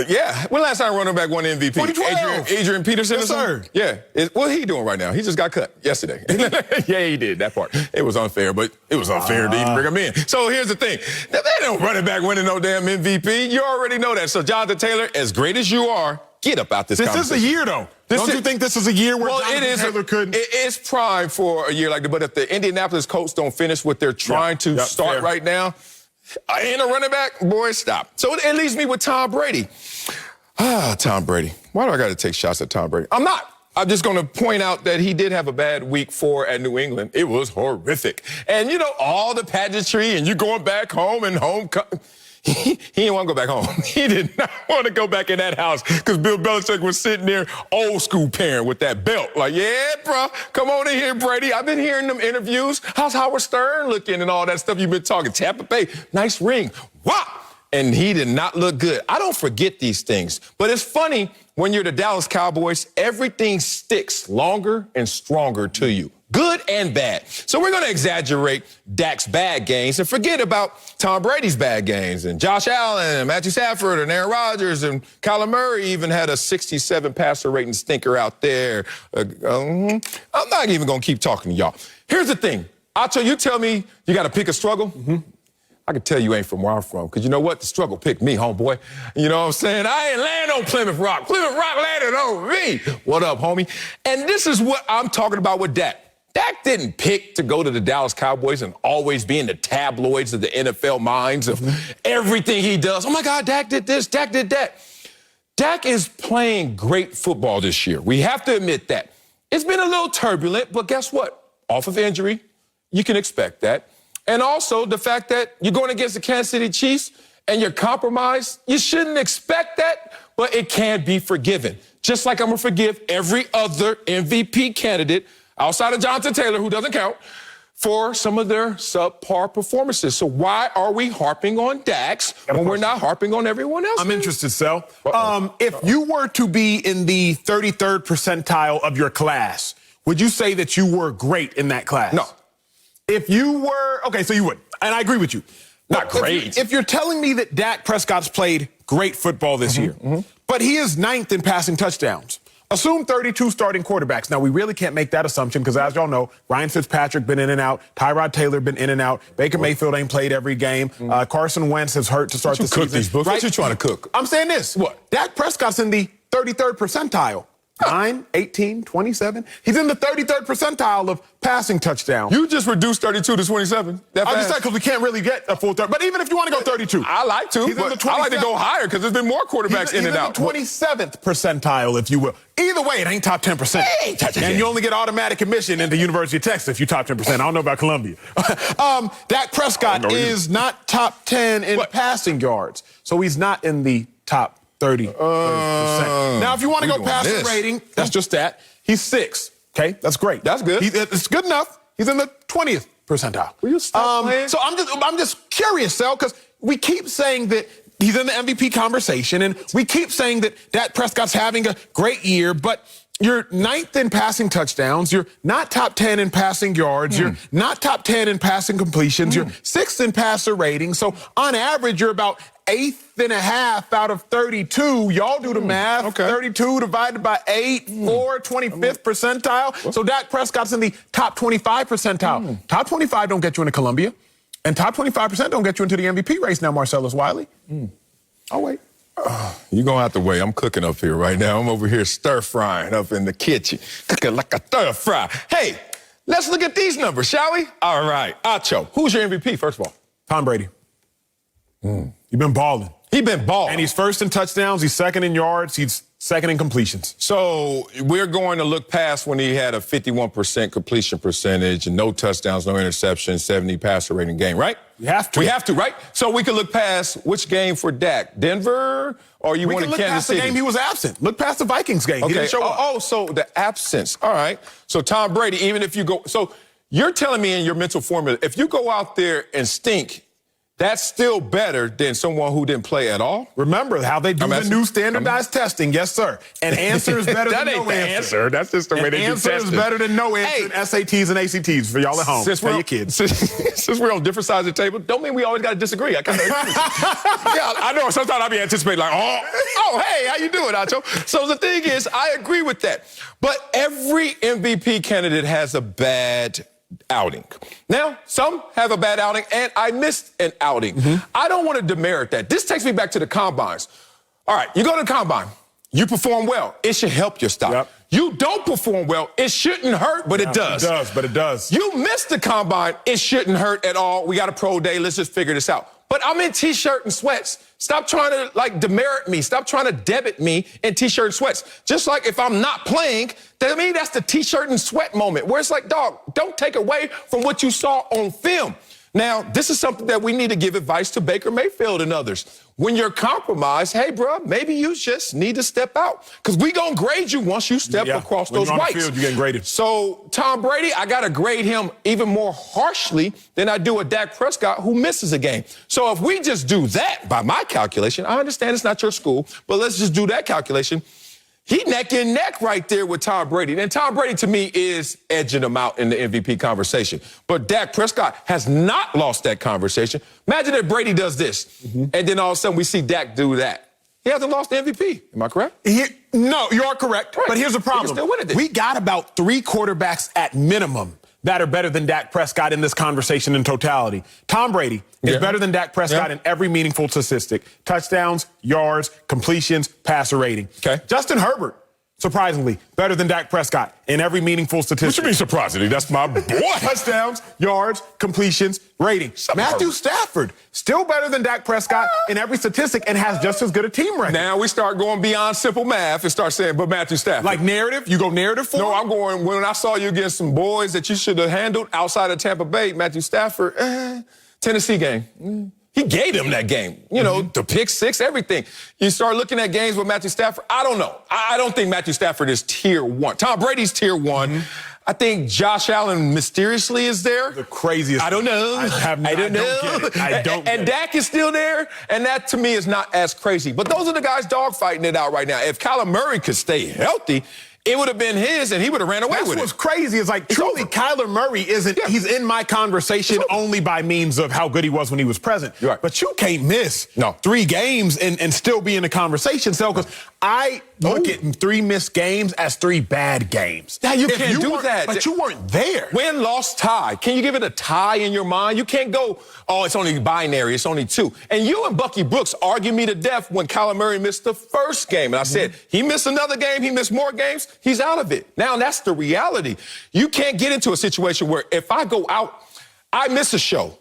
yeah. When last time a running back won MVP? 2012. Adrian Peterson? Yes, sir. Yeah. What he doing right now? He just got cut yesterday. Yeah, he did, that part. It was unfair, but it was unfair to even bring him in. So here's the thing. They don't running back winning no damn MVP. You already know that. So Jonathan Taylor, as great as you are, get up out this conversation. This is a year, though. Don't you think this is a year where Jonathan Taylor could? It is prime for a year like that. But if the Indianapolis Colts don't finish what they're trying to start right now, I ain't a running back, boy, stop. So it leaves me with Tom Brady. Tom Brady. Why do I got to take shots at Tom Brady? I'm not. I'm just going to point out that he did have a bad week 4 at New England. It was horrific. And, you know, all the pageantry and you going back home and he didn't want to go back home. He did not want to go back in that house because Bill Belichick was sitting there, old school parent with that belt. Like, yeah, bro, come on in here, Brady. I've been hearing them interviews. How's Howard Stern looking and all that stuff you've been talking? Tampa Bay, nice ring. Wow. And he did not look good. I don't forget these things. But it's funny, when you're the Dallas Cowboys, everything sticks longer and stronger to you. Good and bad. So we're going to exaggerate Dak's bad games and forget about Tom Brady's bad games. And Josh Allen and Matthew Stafford and Aaron Rodgers and Kyler Murray even had a 67 passer rating stinker out there. I'm not even going to keep talking to y'all. Here's the thing. Acho, you tell me you got to pick a struggle. I can tell you ain't from where I'm from, because you know what? The struggle picked me, homeboy. You know what I'm saying? I ain't land on Plymouth Rock. Plymouth Rock landed on me. What up, homie? And this is what I'm talking about with Dak. Dak didn't pick to go to the Dallas Cowboys and always be in the tabloids of the NFL minds of everything he does. Oh, my God, Dak did this, Dak did that. Dak is playing great football this year. We have to admit that. It's been a little turbulent, but guess what? Off of injury, you can expect that. And also the fact that you're going against the Kansas City Chiefs and you're compromised, you shouldn't expect that, but it can be forgiven. Just like I'm going to forgive every other MVP candidate outside of Jonathan Taylor, who doesn't count, for some of their subpar performances. So why are we harping on Dax when we're not harping on everyone else? I'm interested, Sel. If you were to be in the 33rd percentile of your class, would you say that you were great in that class? No. If you were, okay, so you would. And I agree with you. Not great. If you're telling me that Dak Prescott's played great football this year, but he is 9th in passing touchdowns, assume 32 starting quarterbacks. Now, we really can't make that assumption because, as y'all know, Ryan Fitzpatrick been in and out. Tyrod Taylor been in and out. Baker Mayfield ain't played every game. Carson Wentz has hurt to start the season. These books. What you trying to cook? I'm saying this. What? Dak Prescott's in the 33rd percentile. 9, 18, 27. He's in the 33rd percentile of passing touchdowns. You just reduced 32 to 27. I just said because we can't really get a full 30. But even if you want to go 32. I like to, but I like to go higher because there's been more quarterbacks in and out. He's in the 27th percentile, if you will. Either way, it ain't top 10%. And you only get automatic admission into University of Texas if you top 10%. I don't know about Columbia. Dak Prescott is not top 10 in passing yards. So he's not in the top 30%. Now, if you want to go passer rating, that's just that. He's 6. Okay, that's great. That's good. It's good enough. He's in the 20th percentile. Will you stop playing? So I'm just curious, Sal, because we keep saying that he's in the MVP conversation, and we keep saying that Dak Prescott's having a great year, but you're 9th in passing touchdowns. You're not top 10 in passing yards. You're not top 10 in passing completions. You're 6th in passer rating. So on average, you're about 8th and a half out of 32. Y'all do the math. Okay. 32 divided by 8, 25th percentile. So Dak Prescott's in the top 25 percentile. Top 25 don't get you into Columbia. And top 25% don't get you into the MVP race now, Marcellus Wiley. I'll wait. You're going to have to wait. I'm cooking up here right now. I'm over here stir-frying up in the kitchen. Cooking like a stir-fry. Hey, let's look at these numbers, shall we? All right. Acho, who's your MVP, first of all? Tom Brady. You've been balling. He's been balling. And he's 1st in touchdowns. He's 2nd in yards. He's 2nd in completions. So we're going to look past when he had a 51% completion percentage and no touchdowns, no interceptions, 70 passer rating game, right? We have to. We have to, right? So we can look past which game for Dak? Denver or you want Kansas City? We can look past the game he was absent. Look past the Vikings game. Okay. He didn't show up. So the absence. All right. So Tom Brady, even if you go... So you're telling me in your mental formula, if you go out there and stink, that's still better than someone who didn't play at all? Remember how they do the new standardized testing. Yes, sir. An answer is better than no answer. That's just the way they do testing. An answer is better than no answer in SATs and ACTs for y'all at home. Tell your kids. Since we're on different sides of the table, don't mean we always got to disagree. I kind of yeah, I know. Sometimes I be anticipating like, hey, how you doing, Acho? So the thing is, I agree with that. But every MVP candidate has a bad outing. Now, some have a bad outing, and I missed an outing. I don't want to demerit that. This takes me back to the combines. All right, you go to the combine. You perform well. It should help your stock. Yep. You don't perform well. It shouldn't hurt, but it does. It does, but it does. You missed the combine. It shouldn't hurt at all. We got a pro day. Let's just figure this out. But I'm in T-shirt and sweats. Stop trying to, demerit me. Stop trying to debit me in T-shirt and sweats. Just like if I'm not playing, to me, that's the T-shirt and sweat moment, where it's like, dog, don't take away from what you saw on film. Now, this is something that we need to give advice to Baker Mayfield and others. When you're compromised, hey, bro, maybe you just need to step out. Because we going to grade you once you step across those whites. Field, you're getting graded. So, Tom Brady, I got to grade him even more harshly than I do a Dak Prescott who misses a game. So if we just do that, by my calculation, I understand it's not your school, but let's just do that calculation. He neck and neck right there with Tom Brady. And Tom Brady, to me, is edging him out in the MVP conversation. But Dak Prescott has not lost that conversation. Imagine if Brady does this, and then all of a sudden we see Dak do that. He hasn't lost the MVP. Am I correct? No, you are correct. Right. But here's the problem. He can still win it. We got about 3 quarterbacks at minimum that are better than Dak Prescott in this conversation in totality. Tom Brady is better than Dak Prescott in every meaningful statistic. Touchdowns, yards, completions, passer rating. Okay. Justin Herbert surprisingly, better than Dak Prescott in every meaningful statistic. What you mean surprisingly? That's my boy. Touchdowns, yards, completions, rating. Matthew Stafford, still better than Dak Prescott in every statistic and has just as good a team record. Now we start going beyond simple math and start saying, but Matthew Stafford. Like narrative? You go narrative for No, him? I'm going, when I saw you against some boys that you should have handled outside of Tampa Bay, Matthew Stafford, Tennessee game. He gave them that game. You know, the pick six, everything. You start looking at games with Matthew Stafford, I don't know. I don't think Matthew Stafford is tier one. Tom Brady's tier one. I think Josh Allen mysteriously is there. The craziest. I don't know. I don't get it. I don't get it. And Dak is still there, and that to me is not as crazy. But those are the guys dogfighting it out right now. If Kyler Murray could stay healthy, it would have been his, and he would have ran away with it. That's what's crazy is like, truly, Kyler Murray isn't, he's in my conversation only by means of how good he was when he was present. Right. But you can't miss 3 games and still be in the conversation. So, because I look at 3 missed games as 3 bad games. Now, you can't do that. But you weren't there. Win, loss, tie. Can you give it a tie in your mind? You can't go, oh, it's only binary, it's only 2. And you and Bucky Brooks argued me to death when Kyler Murray missed the first game. And I said, he missed another game, he missed more games, he's out of it. Now, that's the reality. You can't get into a situation where if I go out, I miss a show,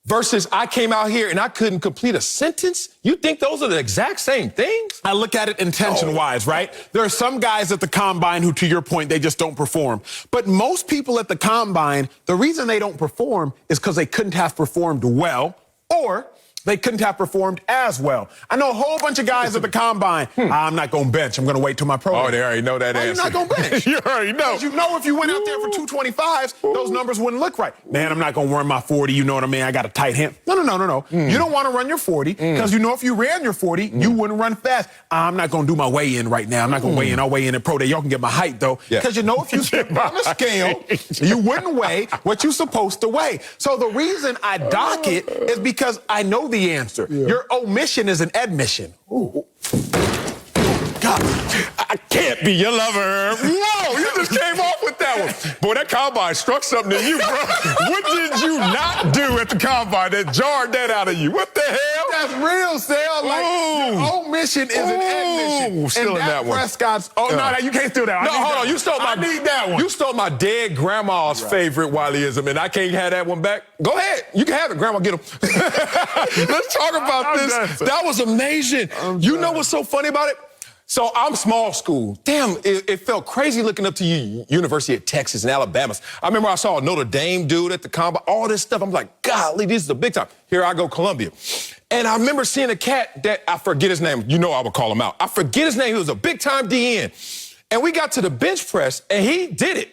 versus I came out here and I couldn't complete a sentence? You think those are the exact same things? I look at it intention-wise, right? There are some guys at the Combine who, to your point, they just don't perform. But most people at the Combine, the reason they don't perform is because they couldn't have performed well, or they couldn't have performed as well. I know a whole bunch of guys at the Combine, I'm not going to bench. I'm going to wait till my pro. Oh, they already know that answer. You're not going to bench. You already know. Because you know if you went out there for 225s, those numbers wouldn't look right. Man, I'm not going to run my 40. You know what I mean? I got a tight hand. No. You don't want to run your 40 because you know if you ran your 40, you wouldn't run fast. I'm not going to do my weigh-in right now. I'm not going to weigh in. I'll weigh in at pro day. Y'all can get my height, though. Because you know if you step on the scale, you wouldn't weigh what you're supposed to weigh. So the reason I dock it is because I know the answer. Your omission is an admission. Ooh. God, I can't be your lover. Whoa, you just came off with that one. Boy, that Combine struck something in you, bro. What did you not do at the Combine that jarred that out of you? What the hell? That's real, Sal. Like, your omission is an admission. Stealing that one. Prescott's, no, you can't steal that one. No, hold on. You stole my, I need that one. You stole my dead grandma's favorite Wileyism, and I can't have that one back. Go ahead. You can have it. Grandma, get him. Let's talk about this. That was amazing. You know what's so funny about it? So I'm small school. Damn, it felt crazy looking up to you, University of Texas and Alabama. I remember I saw a Notre Dame dude at the Combine, all this stuff. I'm like, golly, this is a big time. Here I go, Columbia. And I remember seeing a cat that, I forget his name. You know I would call him out. I forget his name. He was a big-time DN. And we got to the bench press, and he did it.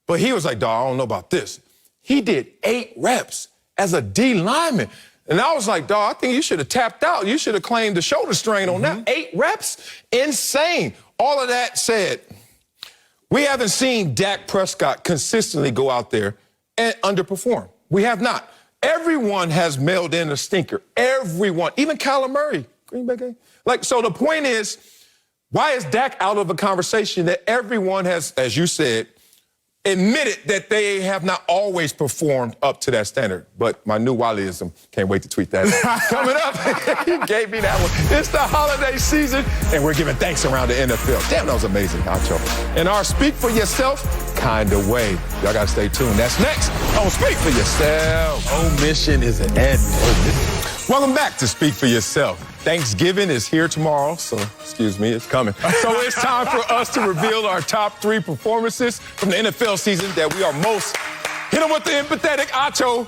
But he was like, dawg, I don't know about this. He did 8 reps as a D lineman. And I was like, dawg, I think you should have tapped out. You should have claimed the shoulder strain on that. 8 reps? Insane. All of that said, we haven't seen Dak Prescott consistently go out there and underperform. We have not. Everyone has mailed in a stinker. Everyone. Even Kyler Murray. Green Bay game. Like, so the point is, why is Dak out of a conversation that everyone has, as you said, admitted that they have not always performed up to that standard? But my new Wileyism, can't wait to tweet that. Coming up, you gave me that one. It's the holiday season, and we're giving thanks around the NFL. Damn, that was amazing, Acho. In our Speak For Yourself kind of way. Y'all got to stay tuned. That's next on Speak For Yourself. Omission is an admission. Welcome back to Speak For Yourself. Thanksgiving is here tomorrow, so excuse me, it's coming. So it's time for us to reveal our top 3 performances from the NFL season that we are most, hit them with the empathetic, Acho,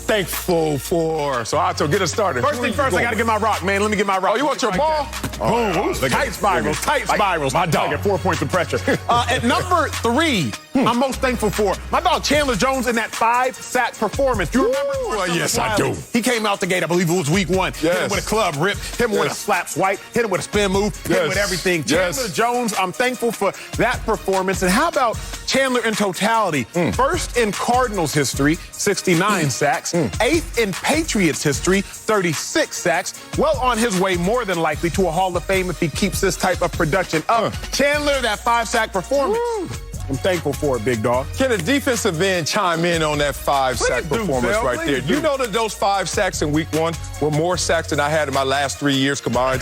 thankful for. So Acho, get us started. First thing first, I got to get my rock, man. Let me get my rock. Oh, you want your ball? Boom. Tight spirals. My dog. I get 4 points of pressure. At number 3, I'm most thankful for my dog Chandler Jones in that 5-sack performance. Do you remember? Yes, I do. He came out the gate, I believe it was week 1. Hit him with a club rip, hit him with a slap swipe, hit him with a spin move, hit him with everything. Chandler Jones, I'm thankful for that performance. And how about Chandler in totality? First in Cardinals history, 69 sacks. 8th in Patriots history, 36 sacks. Well on his way, more than likely, to a Hall of Fame if he keeps this type of production up. Chandler, that 5-sack performance. I'm thankful for it, big dog. Can a defensive end chime in on that 5-sack performance right there? You know that those 5 sacks in week 1 were more sacks than I had in my last 3 years combined?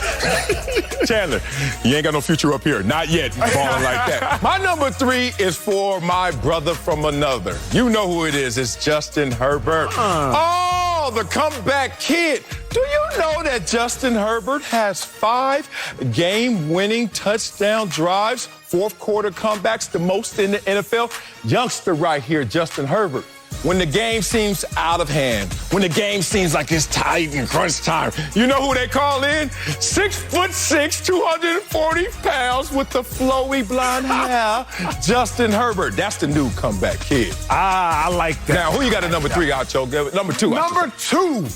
Chandler, you ain't got no future up here. Not yet, balling like that. My number 3 is for my brother from another. You know who it is. It's Justin Herbert. Oh, the comeback kid. Do you know that Justin Herbert has 5 game-winning touchdown drives, fourth-quarter comebacks, the most in the NFL? Youngster right here, Justin Herbert. When the game seems out of hand, when the game seems like it's tight and crunch time, you know who they call in? 6'6", 240 pounds with the flowy blonde hair, Justin Herbert. That's the new comeback kid. I like that. Now, who you got at number 3, Acho? Number 2, Number 2.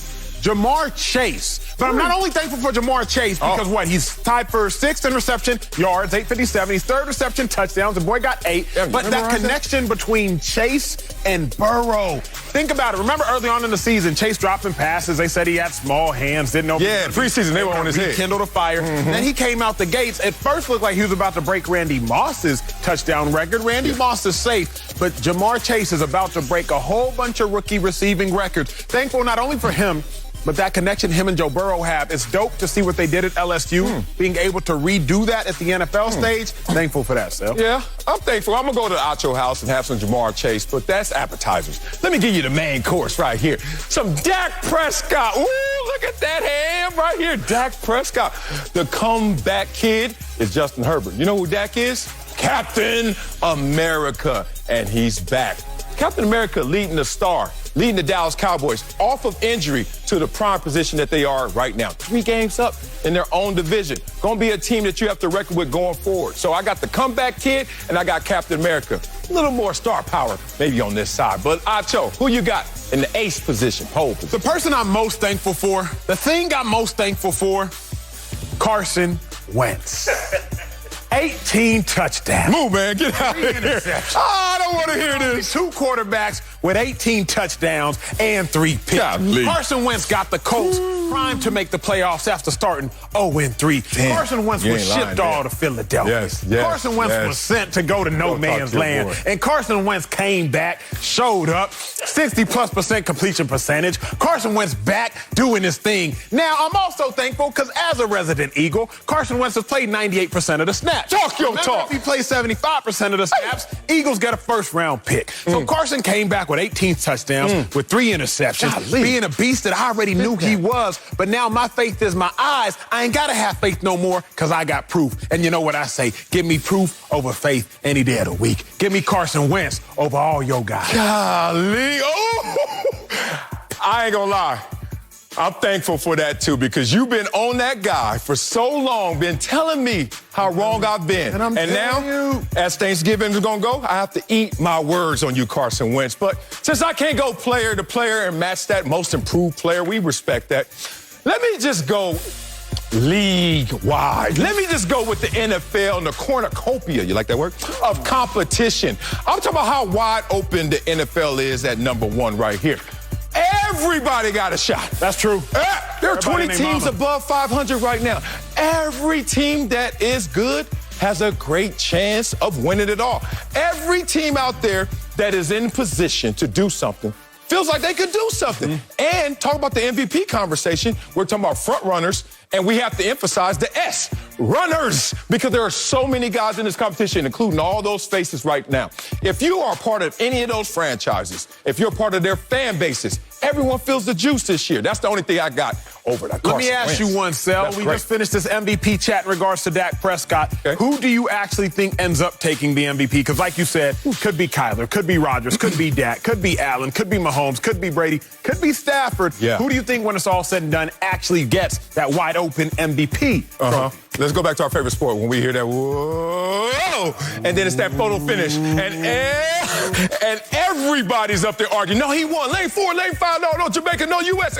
Jamar Chase. But I'm not only thankful for Jamar Chase because he's tied for 6th in reception yards, 857. He's 3rd reception touchdowns. The boy got 8. But that connection between Chase and Burrow. Think about it. Remember early on in the season, Chase dropping passes. They said he had small hands, didn't know. Yeah, preseason, they were on his head. Kindled a fire. Then he came out the gates. At first looked like he was about to break Randy Moss's touchdown record. Randy Moss is safe, but Jamar Chase is about to break a whole bunch of rookie receiving records. Thankful not only for him, but that connection him and Joe Burrow have, it's dope to see what they did at LSU, being able to redo that at the NFL stage. Thankful for that, Sel. Yeah, I'm thankful. I'm going to go to the Acho house and have some Jamar Chase, but that's appetizers. Let me give you the main course right here. Some Dak Prescott. Ooh, look at that ham right here. Dak Prescott. The comeback kid is Justin Herbert. You know who Dak is? Captain America, and he's back. Captain America leading the Dallas Cowboys off of injury to the prime position that they are right now. 3 games up in their own division. Going to be a team that you have to reckon with going forward. So I got the comeback kid, and I got Captain America. A little more star power maybe on this side. But Acho, who you got in the ace position, pole position? The person I'm most thankful for, the thing I'm most thankful for, Carson Wentz. 18 touchdowns. Move, man. Get out of here. I don't want to hear this. 2 quarterbacks with 18 touchdowns and 3 picks. Golly. Carson Wentz got the Colts primed to make the playoffs after starting 0-3. Carson Wentz was shipped all to Philadelphia. Carson Wentz was sent to go to no man's land. And Carson Wentz came back, showed up, 60+% completion percentage. Carson Wentz back doing his thing. Now, I'm also thankful because as a resident Eagle, Carson Wentz has played 98% of the snaps. Talk your talk. If he plays 75% of the snaps, Eagles get a first-round pick. So Carson came back with 18 touchdowns, with 3 interceptions, being a beast that I already knew he was. But now my faith is my eyes. I ain't got to have faith no more because I got proof. And you know what I say? Give me proof over faith any day of the week. Give me Carson Wentz over all your guys. Golly. Oh! I ain't gonna lie. I'm thankful for that, too, because you've been on that guy for so long, been telling me how wrong I've been. And now, as Thanksgiving is going to go, I have to eat my words on you, Carson Wentz. But since I can't go player to player and match that most improved player, we respect that. Let me just go league-wide. Let me just go with the NFL and the cornucopia, you like that word, of competition. I'm talking about how wide open the NFL is at number 1 right here. Everybody got a shot. That's true. There are 20 teams above 500 right now. Every team that is good has a great chance of winning it all. Every team out there that is in position to do something feels like they could do something. And talk about the MVP conversation. We're talking about front runners, and we have to emphasize the S, runners, because there are so many guys in this competition, including all those faces right now. If you are part of any of those franchises, if you're part of their fan bases, everyone feels the juice this year. That's the only thing I got over that. Let me ask you one, Sel. We just finished this MVP chat in regards to Dak Prescott. Who do you actually think ends up taking the MVP? Because like you said, could be Kyler, could be Rodgers, could be Dak, could be Allen, could be Mahomes, could be Brady, could be Stafford. Who do you think, when it's all said and done, actually gets that wide open MVP? Let's go back to our favorite sport when we hear that, whoa, and then it's that photo finish, and everybody's up there arguing, no, he won, lane 4, lane 5, no, Jamaica, no, U.S.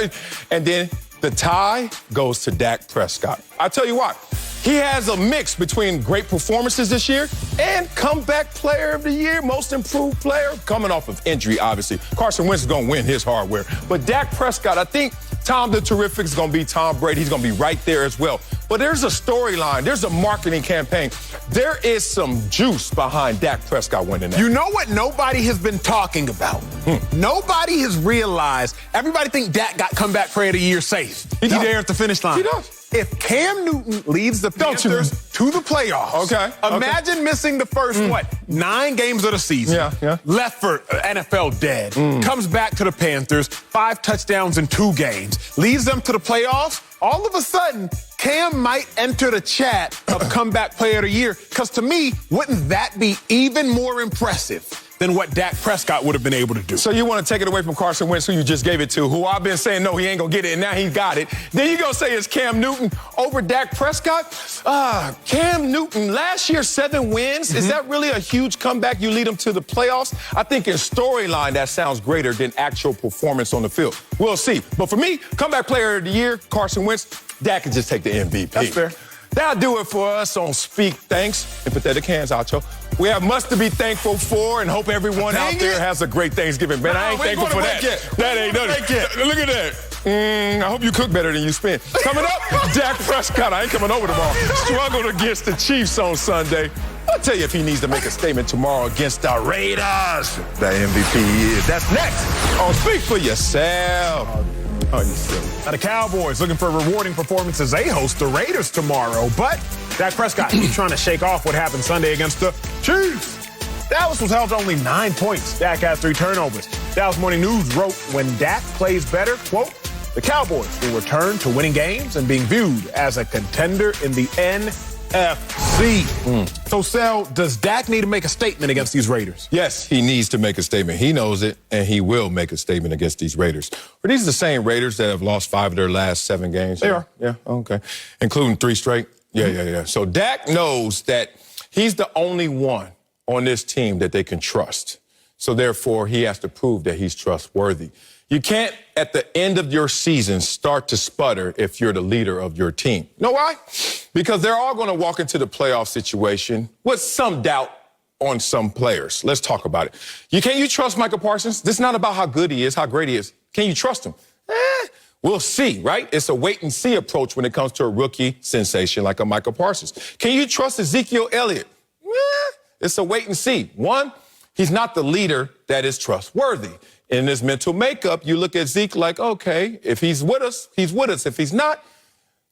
And then the tie goes to Dak Prescott. I tell you what, He has a mix between great performances this year and comeback player of the year, most improved player, coming off of injury, obviously. Carson Wentz is going to win his hardware. But Dak Prescott, I think Tom the Terrific is going to be Tom Brady. He's going to be right there as well. But there's a storyline. There's a marketing campaign. There is some juice behind Dak Prescott winning that. You know what nobody has been talking about? Nobody has realized. Everybody think Dak got comeback player of the year safe. He's there at the finish line. He does. If Cam Newton leads the Panthers to the playoffs, imagine missing the first, 9 games of the season, left for NFL dead, comes back to the Panthers, 5 touchdowns in 2 games, leads them to the playoffs. All of a sudden, Cam might enter the chat of comeback player of the year, because to me, wouldn't that be even more impressive than what Dak Prescott would have been able to do? So you want to take it away from Carson Wentz, who you just gave it to, who I've been saying, no, he ain't going to get it, and now he got it. Then you going to say it's Cam Newton over Dak Prescott? Cam Newton, last year, 7 wins. Is that really a huge comeback? You lead him to the playoffs? I think in storyline, that sounds greater than actual performance on the field. We'll see. But for me, comeback player of the year, Carson Wentz, Dak can just take the MVP. That's fair. That'll do it for us on Speak Thanks. In pathetic hands, Acho. We have much to be thankful for and hope everyone out there has a great Thanksgiving. Man, I ain't thankful for that. That ain't nothing. Look at that. I hope you cook better than you spend. Coming up, Dak Prescott. I ain't coming over tomorrow. Struggled against the Chiefs on Sunday. I'll tell you if he needs to make a statement tomorrow against the Raiders. The MVP is. That's next on Speak for Yourself. Oh, you silly. Now the Cowboys looking for rewarding performances. They host the Raiders tomorrow, but Dak Prescott is trying to shake off what happened Sunday against the Chiefs. Dallas was held to only 9 points. Dak had 3 turnovers. Dallas Morning News wrote, when Dak plays better, quote, the Cowboys will return to winning games and being viewed as a contender in the NFC. So, Sel, does Dak need to make a statement against these Raiders? Yes, he needs to make a statement. He knows it, and he will make a statement against these Raiders. Are these the same Raiders that have lost 5 of their last 7 games? They are. Yeah, okay. Including 3 straight? Yeah. So Dak knows that he's the only one on this team that they can trust. So, therefore, he has to prove that he's trustworthy. You can't, at the end of your season, start to sputter if you're the leader of your team. You know why? Because they're all going to walk into the playoff situation with some doubt on some players. Let's talk about it. Can you trust Micah Parsons? This is not about how good he is, how great he is. Can you trust him? We'll see, right? It's a wait-and-see approach when it comes to a rookie sensation like a Micah Parsons. Can you trust Ezekiel Elliott? It's a wait-and-see. One, he's not the leader that is trustworthy. In his mental makeup, you look at Zeke like, okay, if he's with us, he's with us. If he's not,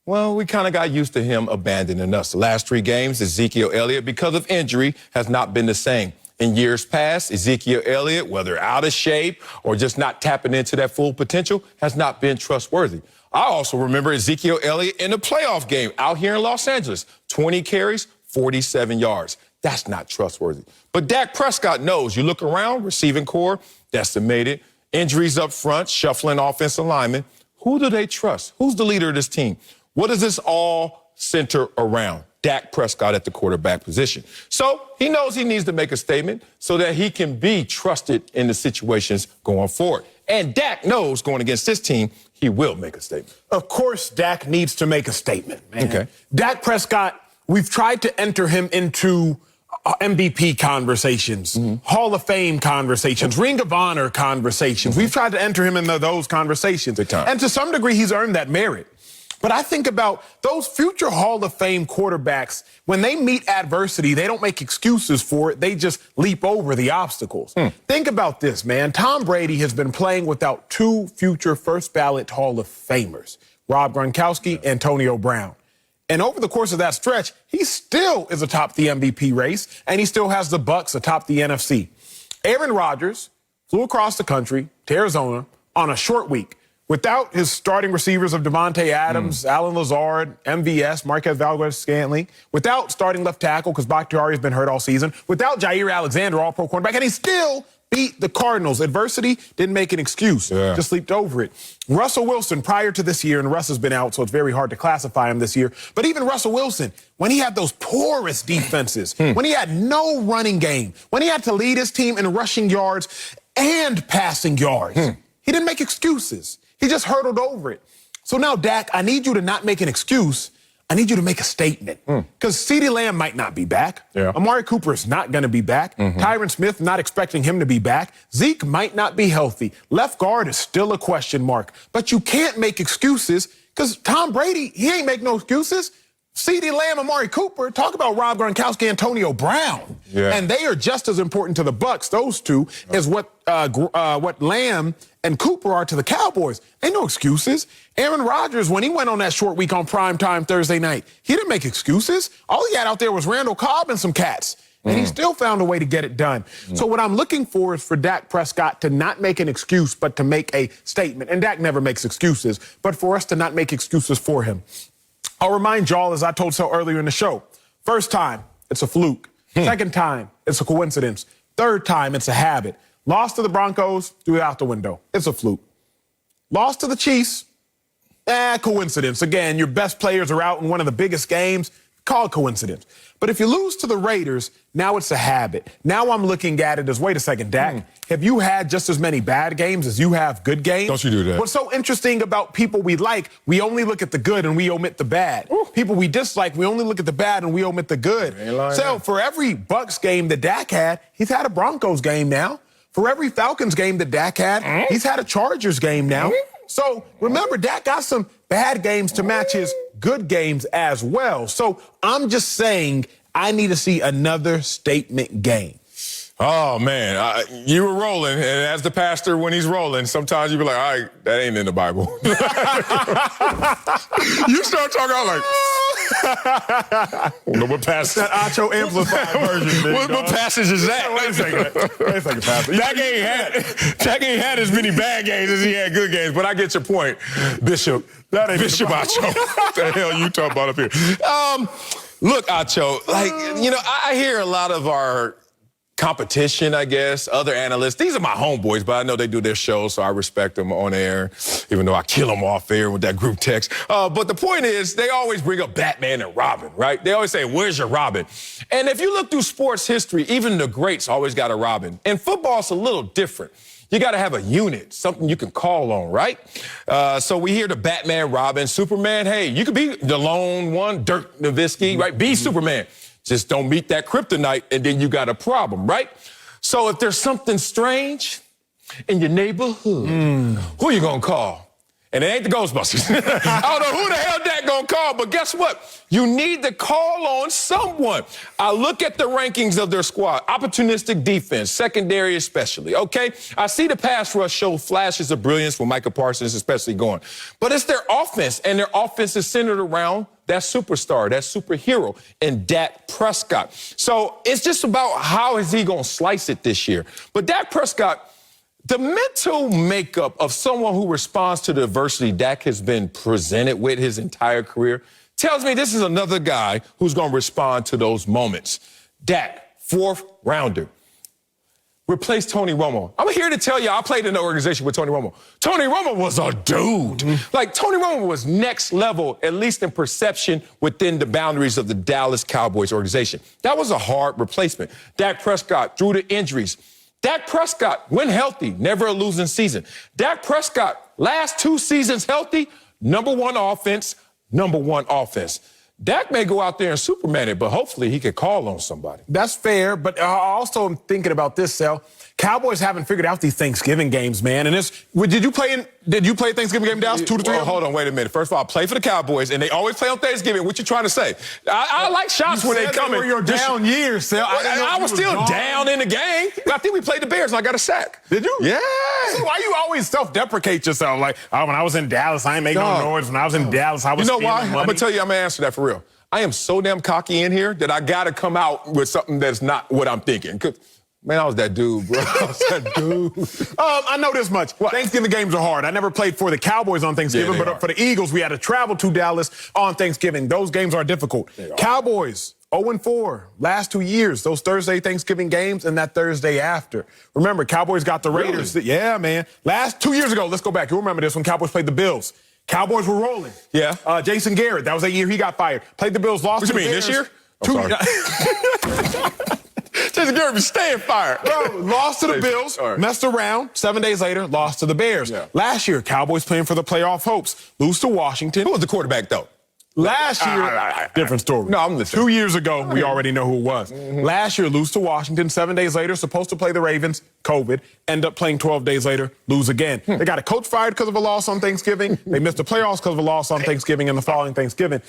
well, we kind of got used to him abandoning us. The last 3 games, Ezekiel Elliott, because of injury, has not been the same. In years past, Ezekiel Elliott, whether out of shape or just not tapping into that full potential, has not been trustworthy. I also remember Ezekiel Elliott in the playoff game out here in Los Angeles. 20 carries, 47 yards. That's not trustworthy. But Dak Prescott knows. You look around, receiving core, decimated, injuries up front, shuffling offensive linemen. Who do they trust? Who's the leader of this team? What does this all center around? Dak Prescott at the quarterback position. So he knows he needs to make a statement so that he can be trusted in the situations going forward. And Dak knows going against this team, he will make a statement. Of course, Dak needs to make a statement, man. Okay. Dak Prescott, we've tried to enter him into MVP conversations, Hall of Fame conversations, Ring of Honor conversations. We've tried to enter him into those conversations. Big time. And to some degree, he's earned that merit. But I think about those future Hall of Fame quarterbacks, when they meet adversity, they don't make excuses for it. They just leap over the obstacles. Think about this, man. Tom Brady has been playing without 2 future first ballot Hall of Famers, Rob Gronkowski, Antonio Brown. And over the course of that stretch, he still is atop the MVP race, and he still has the Bucs atop the NFC. Aaron Rodgers flew across the country to Arizona on a short week without his starting receivers of Devontae Adams, Alan Lazard, MVS, Marquez Valdes-Scantling, without starting left tackle because Bakhtiari has been hurt all season, without Jair Alexander, all-pro cornerback, and he still beat the Cardinals. Adversity didn't make an excuse. Just leaped over it. Russell Wilson, prior to this year, and Russ has been out, so it's very hard to classify him this year, but even Russell Wilson, when he had those porous defenses, when he had no running game, when he had to lead his team in rushing yards and passing yards, he didn't make excuses. He just hurdled over it. So now, Dak, I need you to not make an excuse. I need you to make a statement. Because CeeDee Lamb might not be back. Yeah. Amari Cooper is not going to be back. Tyron Smith, not expecting him to be back. Zeke might not be healthy. Left guard is still a question mark. But you can't make excuses because Tom Brady, he ain't make no excuses. CeeDee Lamb, Amari Cooper, talk about Rob Gronkowski, Antonio Brown. Yeah. And they are just as important to the Bucs, those two, as what Lamb and Cooper are to the Cowboys. Ain't no excuses. Aaron Rodgers, when he went on that short week on primetime Thursday night, he didn't make excuses. All he had out there was Randall Cobb and some cats. And he still found a way to get it done. So what I'm looking for is for Dak Prescott to not make an excuse, but to make a statement. And Dak never makes excuses, but for us to not make excuses for him. I'll remind y'all, as I told so earlier in the show, first time, it's a fluke. Second time, it's a coincidence. Third time, it's a habit. Lost to the Broncos, threw it out the window. It's a fluke. Lost to the Chiefs, coincidence. Again, your best players are out in one of the biggest games. Call it coincidence. But if you lose to the Raiders, now it's a habit. Now I'm looking at it as, wait a second, Dak, have you had just as many bad games as you have good games? Don't you do that. What's so interesting about people we like, we only look at the good and we omit the bad. People we dislike, we only look at the bad and we omit the good. So for every Bucs game that Dak had, he's had a Broncos game now. For every Falcons game that Dak had, he's had a Chargers game now. So remember, Dak got some bad games to match his good games as well. So I'm just saying I need to see another statement game. Oh, man, you were rolling, and as the pastor, when he's rolling, sometimes you be like, all right, that ain't in the Bible. You start talking, I'm like, I don't know what passage. That Acho amplified version. What passage is that? Wait a second, Pastor. Dak ain't had as many bad games as he had good games, but I get your point, Bishop. That ain't Bishop Acho. What the hell you talking about up here? Look, Acho, I hear a lot of our competition, I guess, other analysts. These are my homeboys, but I know they do their show, so I respect them on air, even though I kill them off air with that group text. But the point is, they always bring up Batman and Robin, right? They always say, where's your Robin? And if you look through sports history, even the greats always got a Robin. And football's a little different. You got to have a unit, something you can call on, right? So we hear the Batman, Robin, Superman. Hey, you could be the lone one, Dirk Nowitzki, right? Be Superman. Just don't meet that kryptonite, and then you got a problem, right? So if there's something strange in your neighborhood, who you gonna call? And it ain't the Ghostbusters. I don't know who the hell that gonna call, but guess what? You need to call on someone. I look at the rankings of their squad, opportunistic defense, secondary especially, okay? I see the pass rush show flashes of brilliance with Micah Parsons especially going. But it's their offense, and their offense is centered around that superstar, that superhero, and Dak Prescott. So it's just about how is he gonna slice it this year. But Dak Prescott, the mental makeup of someone who responds to the adversity Dak has been presented with his entire career tells me this is another guy who's going to respond to those moments. Dak, fourth rounder. Replace Tony Romo. I'm here to tell you, I played in the organization with Tony Romo. Tony Romo was a dude. Like, Tony Romo was next level, at least in perception, within the boundaries of the Dallas Cowboys organization. That was a hard replacement. Dak Prescott, through the injuries. Dak Prescott, when healthy, never a losing season. Dak Prescott, last 2 seasons healthy, number one offense. Dak may go out there and Superman it, but hopefully he could call on somebody. That's fair, but I also am thinking about this, Sal. Cowboys haven't figured out these Thanksgiving games, man. And did you play Thanksgiving game, Dallas? 2 to 3? Well, hold on, wait a minute. First of all, I play for the Cowboys, and they always play on Thanksgiving. What you trying to say? I like shots when they come in. Your down years, Sal. I was still down in the game. I think we played the Bears, and I got a sack. Did you? Yeah. See, why you always self-deprecate yourself? Like, when I was in Dallas, I ain't making no noise. When I was in Dallas, I was You know why? money. I'm going to tell you, I'm going to answer that for real. I am so damn cocky in here that I got to come out with something that's not what I'm thinking. Man, I was that dude, bro. I was that dude. I know this much. What? Thanksgiving games are hard. I never played for the Cowboys on Thanksgiving, but for the Eagles, we had to travel to Dallas on Thanksgiving. Those games are difficult. Cowboys, 0-4. Last 2 years, those Thursday Thanksgiving games and that Thursday after. Remember, Cowboys got the Raiders. Really? Yeah, man. Last 2 years ago, let's go back. You remember this when Cowboys played the Bills. Cowboys were rolling. Yeah. Jason Garrett, that was that year he got fired. Played the Bills, lost What to the you mean, Bears. this year? Jason Garrett be staying fired. Bro, lost to the Bills, messed around. 7 days later, lost to the Bears. Yeah. Last year, Cowboys playing for the playoff hopes. Lose to Washington. Who was the quarterback, though? Last year, different story. No, I'm listening. 2 years ago, we already know who it was. Last year, lose to Washington. 7 days later, supposed to play the Ravens, COVID. End up playing 12 days later, lose again. They got a coach fired because of a loss on Thanksgiving. They missed the playoffs because of a loss on Thanksgiving and the following Thanksgiving.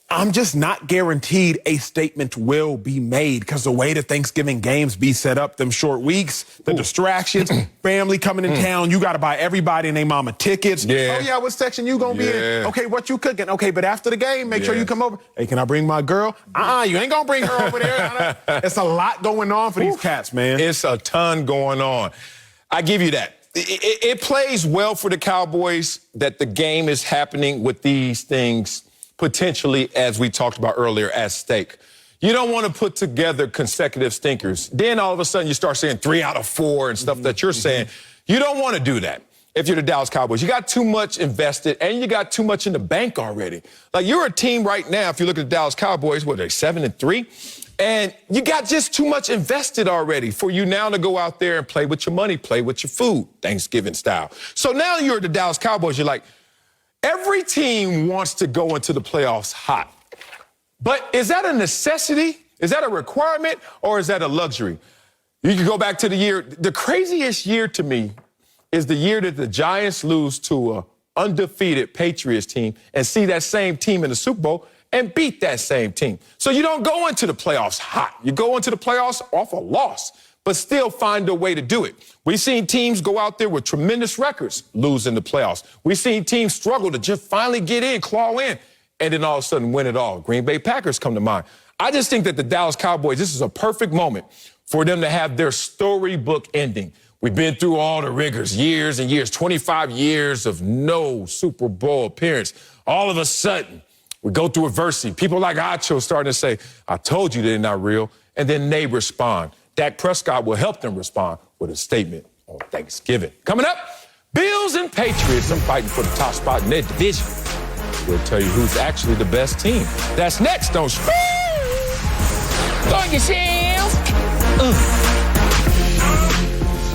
I'm just not guaranteed a statement will be made because the way the Thanksgiving games be set up, them short weeks, the distractions, family coming in town, you got to buy everybody and their mama tickets. Yeah. Oh, yeah, what section you going to be in? Okay, what you cooking? Okay, but after the game, make sure you come over. Hey, can I bring my girl? You ain't going to bring her over there. It's a lot going on for these cats, man. It's a ton going on. I give you that. It plays well for the Cowboys that the game is happening with these things potentially, as we talked about earlier, at stake. You don't want to put together consecutive stinkers. Then all of a sudden you start saying 3 out of 4 and stuff that you're saying. You don't want to do that if you're the Dallas Cowboys. You got too much invested and you got too much in the bank already. Like, you're a team right now, if you look at the Dallas Cowboys, what are they, 7-3? And you got just too much invested already for you now to go out there and play with your money, play with your food, Thanksgiving style. So now you're the Dallas Cowboys. You're like, every team wants to go into the playoffs hot. But is that a necessity? Is that a requirement? Or is that a luxury? You can go back to the craziest year to me is the year that the Giants lose to an undefeated Patriots team and see that same team in the Super Bowl and beat that same team. So you don't go into the playoffs hot. You go into the playoffs off a loss, but still find a way to do it. We've seen teams go out there with tremendous records, lose in the playoffs. We've seen teams struggle to just finally get in, claw in, and then all of a sudden win it all. Green Bay Packers come to mind. I just think that the Dallas Cowboys, this is a perfect moment for them to have their storybook ending. We've been through all the rigors, years and years, 25 years of no Super Bowl appearance. All of a sudden, we go through adversity. People like Acho starting to say, I told you they're not real. And then they respond. Dak Prescott will help them respond with a statement on Thanksgiving. Coming up, Bills and Patriots are fighting for the top spot in their division. We'll tell you who's actually the best team. That's next. Don't scream. Go yourself.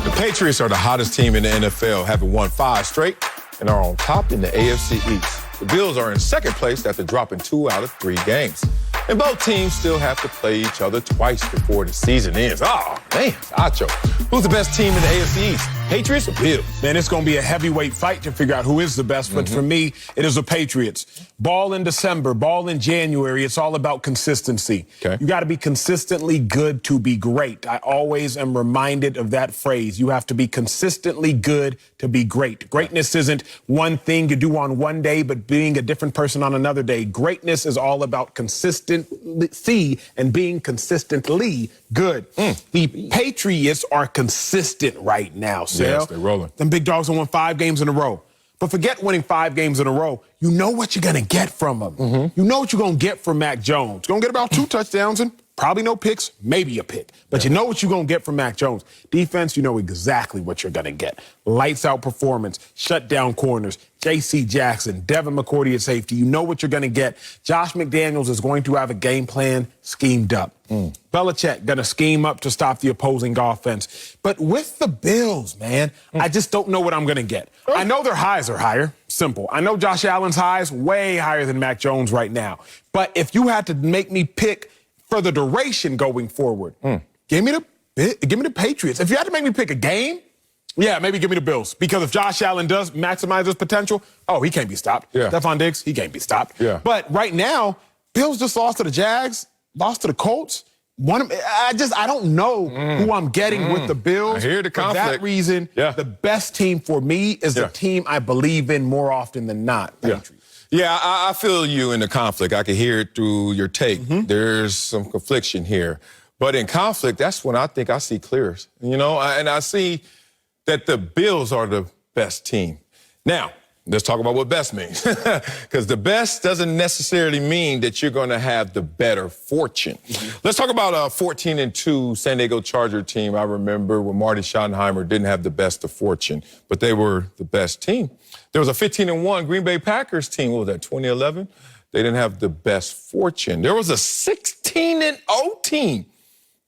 The Patriots are the hottest team in the NFL, having won 5 straight and are on top in the AFC East. The Bills are in second place after dropping 2 out of 3 games. And both teams still have to play each other twice before the season ends. Oh, man, Acho. Who's the best team in the AFC East? Patriots or Bills? Man, it's going to be a heavyweight fight to figure out who is the best. But for me, it is the Patriots. Ball in December, ball in January. It's all about consistency. Okay. You got to be consistently good to be great. I always am reminded of that phrase. You have to be consistently good to be great. Greatness isn't one thing you do on one day, but being a different person on another day. Greatness is all about consistency and being consistently good. The Patriots are consistent right now, Sal. Yes, they're rolling. Them big dogs have won 5 games in a row. But forget winning 5 games in a row. You know what you're going to get from them. You know what you're going to get from Mac Jones. Going to get about 2 touchdowns and probably no picks, maybe a pick. But you know what you're going to get from Mac Jones. Defense, you know exactly what you're going to get. Lights out performance, shut down corners, J.C. Jackson, Devin McCourty at safety. You know what you're going to get. Josh McDaniels is going to have a game plan schemed up. Belichick going to scheme up to stop the opposing offense. But with the Bills, man, I just don't know what I'm going to get. I know their highs are higher. Simple. I know Josh Allen's highs way higher than Mac Jones right now. But if you had to make me pick for the duration going forward, give me the Patriots. If you had to make me pick a game, yeah, maybe give me the Bills. Because if Josh Allen does maximize his potential, he can't be stopped. Stephon Diggs, he can't be stopped. But right now, Bills just lost to the Jags, lost to the Colts. I don't know who I'm getting with the Bills. I hear the conflict. For that reason, the best team for me is the team I believe in more often than not, Patriots. Yeah, I feel you in the conflict. I can hear it through your take. There's some confliction here. But in conflict, that's when I think I see clearest. And I see that the Bills are the best team. Now, let's talk about what best means. Because the best doesn't necessarily mean that you're going to have the better fortune. Let's talk about a 14-2 San Diego Charger team. I remember when Marty Schottenheimer didn't have the best of fortune, but they were the best team. There was a 15-1 Green Bay Packers team. What was that, 2011? They didn't have the best fortune. There was a 16-0 team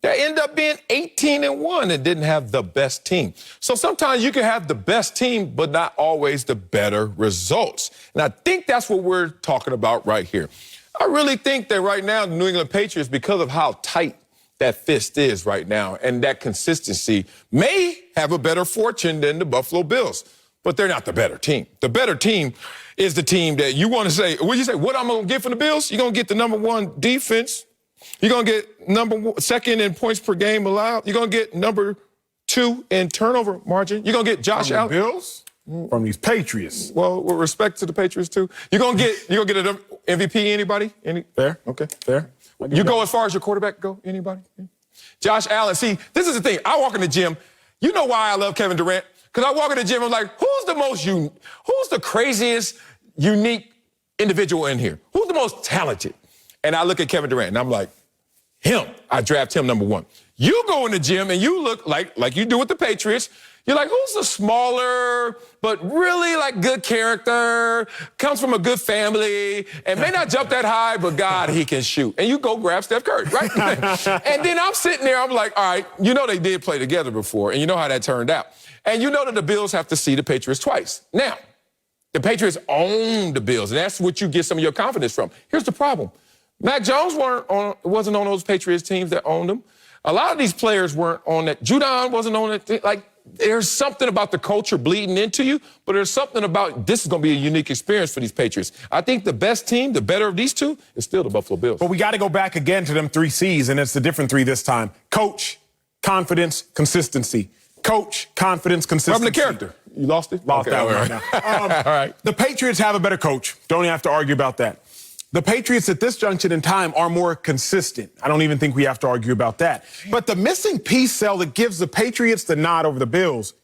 that end up being 18-1 and didn't have the best team. So sometimes you can have the best team, but not always the better results. And I think that's what we're talking about right here. I really think that right now, the New England Patriots, because of how tight that fist is right now and that consistency, may have a better fortune than the Buffalo Bills. But they're not the better team. The better team is the team that you want to say, what I'm going to get from the Bills? You're going to get the number 1 defense. You're going to get second in points per game allowed. You're going to get number 2 in turnover margin. You're going to get Josh Allen. Bills? From these Patriots. Well, with respect to the Patriots, too. You're going to get an MVP, anybody? Fair. Okay. Fair. You go as far as your quarterback go, anybody? Josh Allen. See, this is the thing. I walk in the gym. You know why I love Kevin Durant? Because I walk in the gym, I'm like, who's the craziest, unique individual in here? Who's the most talented? And I look at Kevin Durant, and I'm like, him. I draft him number 1. You go in the gym, and you look like you do with the Patriots. You're like, who's the smaller, but really good character, comes from a good family, and may not jump that high, but God, he can shoot. And you go grab Steph Curry, right? And then I'm sitting there, I'm like, all right, you know they did play together before, and you know how that turned out. And you know that the Bills have to see the Patriots twice. Now, the Patriots own the Bills, and that's what you get some of your confidence from. Here's the problem. Mac Jones wasn't on those Patriots teams that owned them. A lot of these players weren't on that. Judon wasn't on it. There's something about the culture bleeding into you, but there's something about this is going to be a unique experience for these Patriots. I think the best team, the better of these two, is still the Buffalo Bills. But we got to go back again to them 3 C's, and it's the different 3 this time. Coach, confidence, consistency. Coach, confidence, consistency. From the character. You lost it? Lost that one right now. All right. The Patriots have a better coach. Don't even have to argue about that. The Patriots at this junction in time are more consistent. I don't even think we have to argue about that. But the missing piece, Sel, that gives the Patriots the nod over the Bills,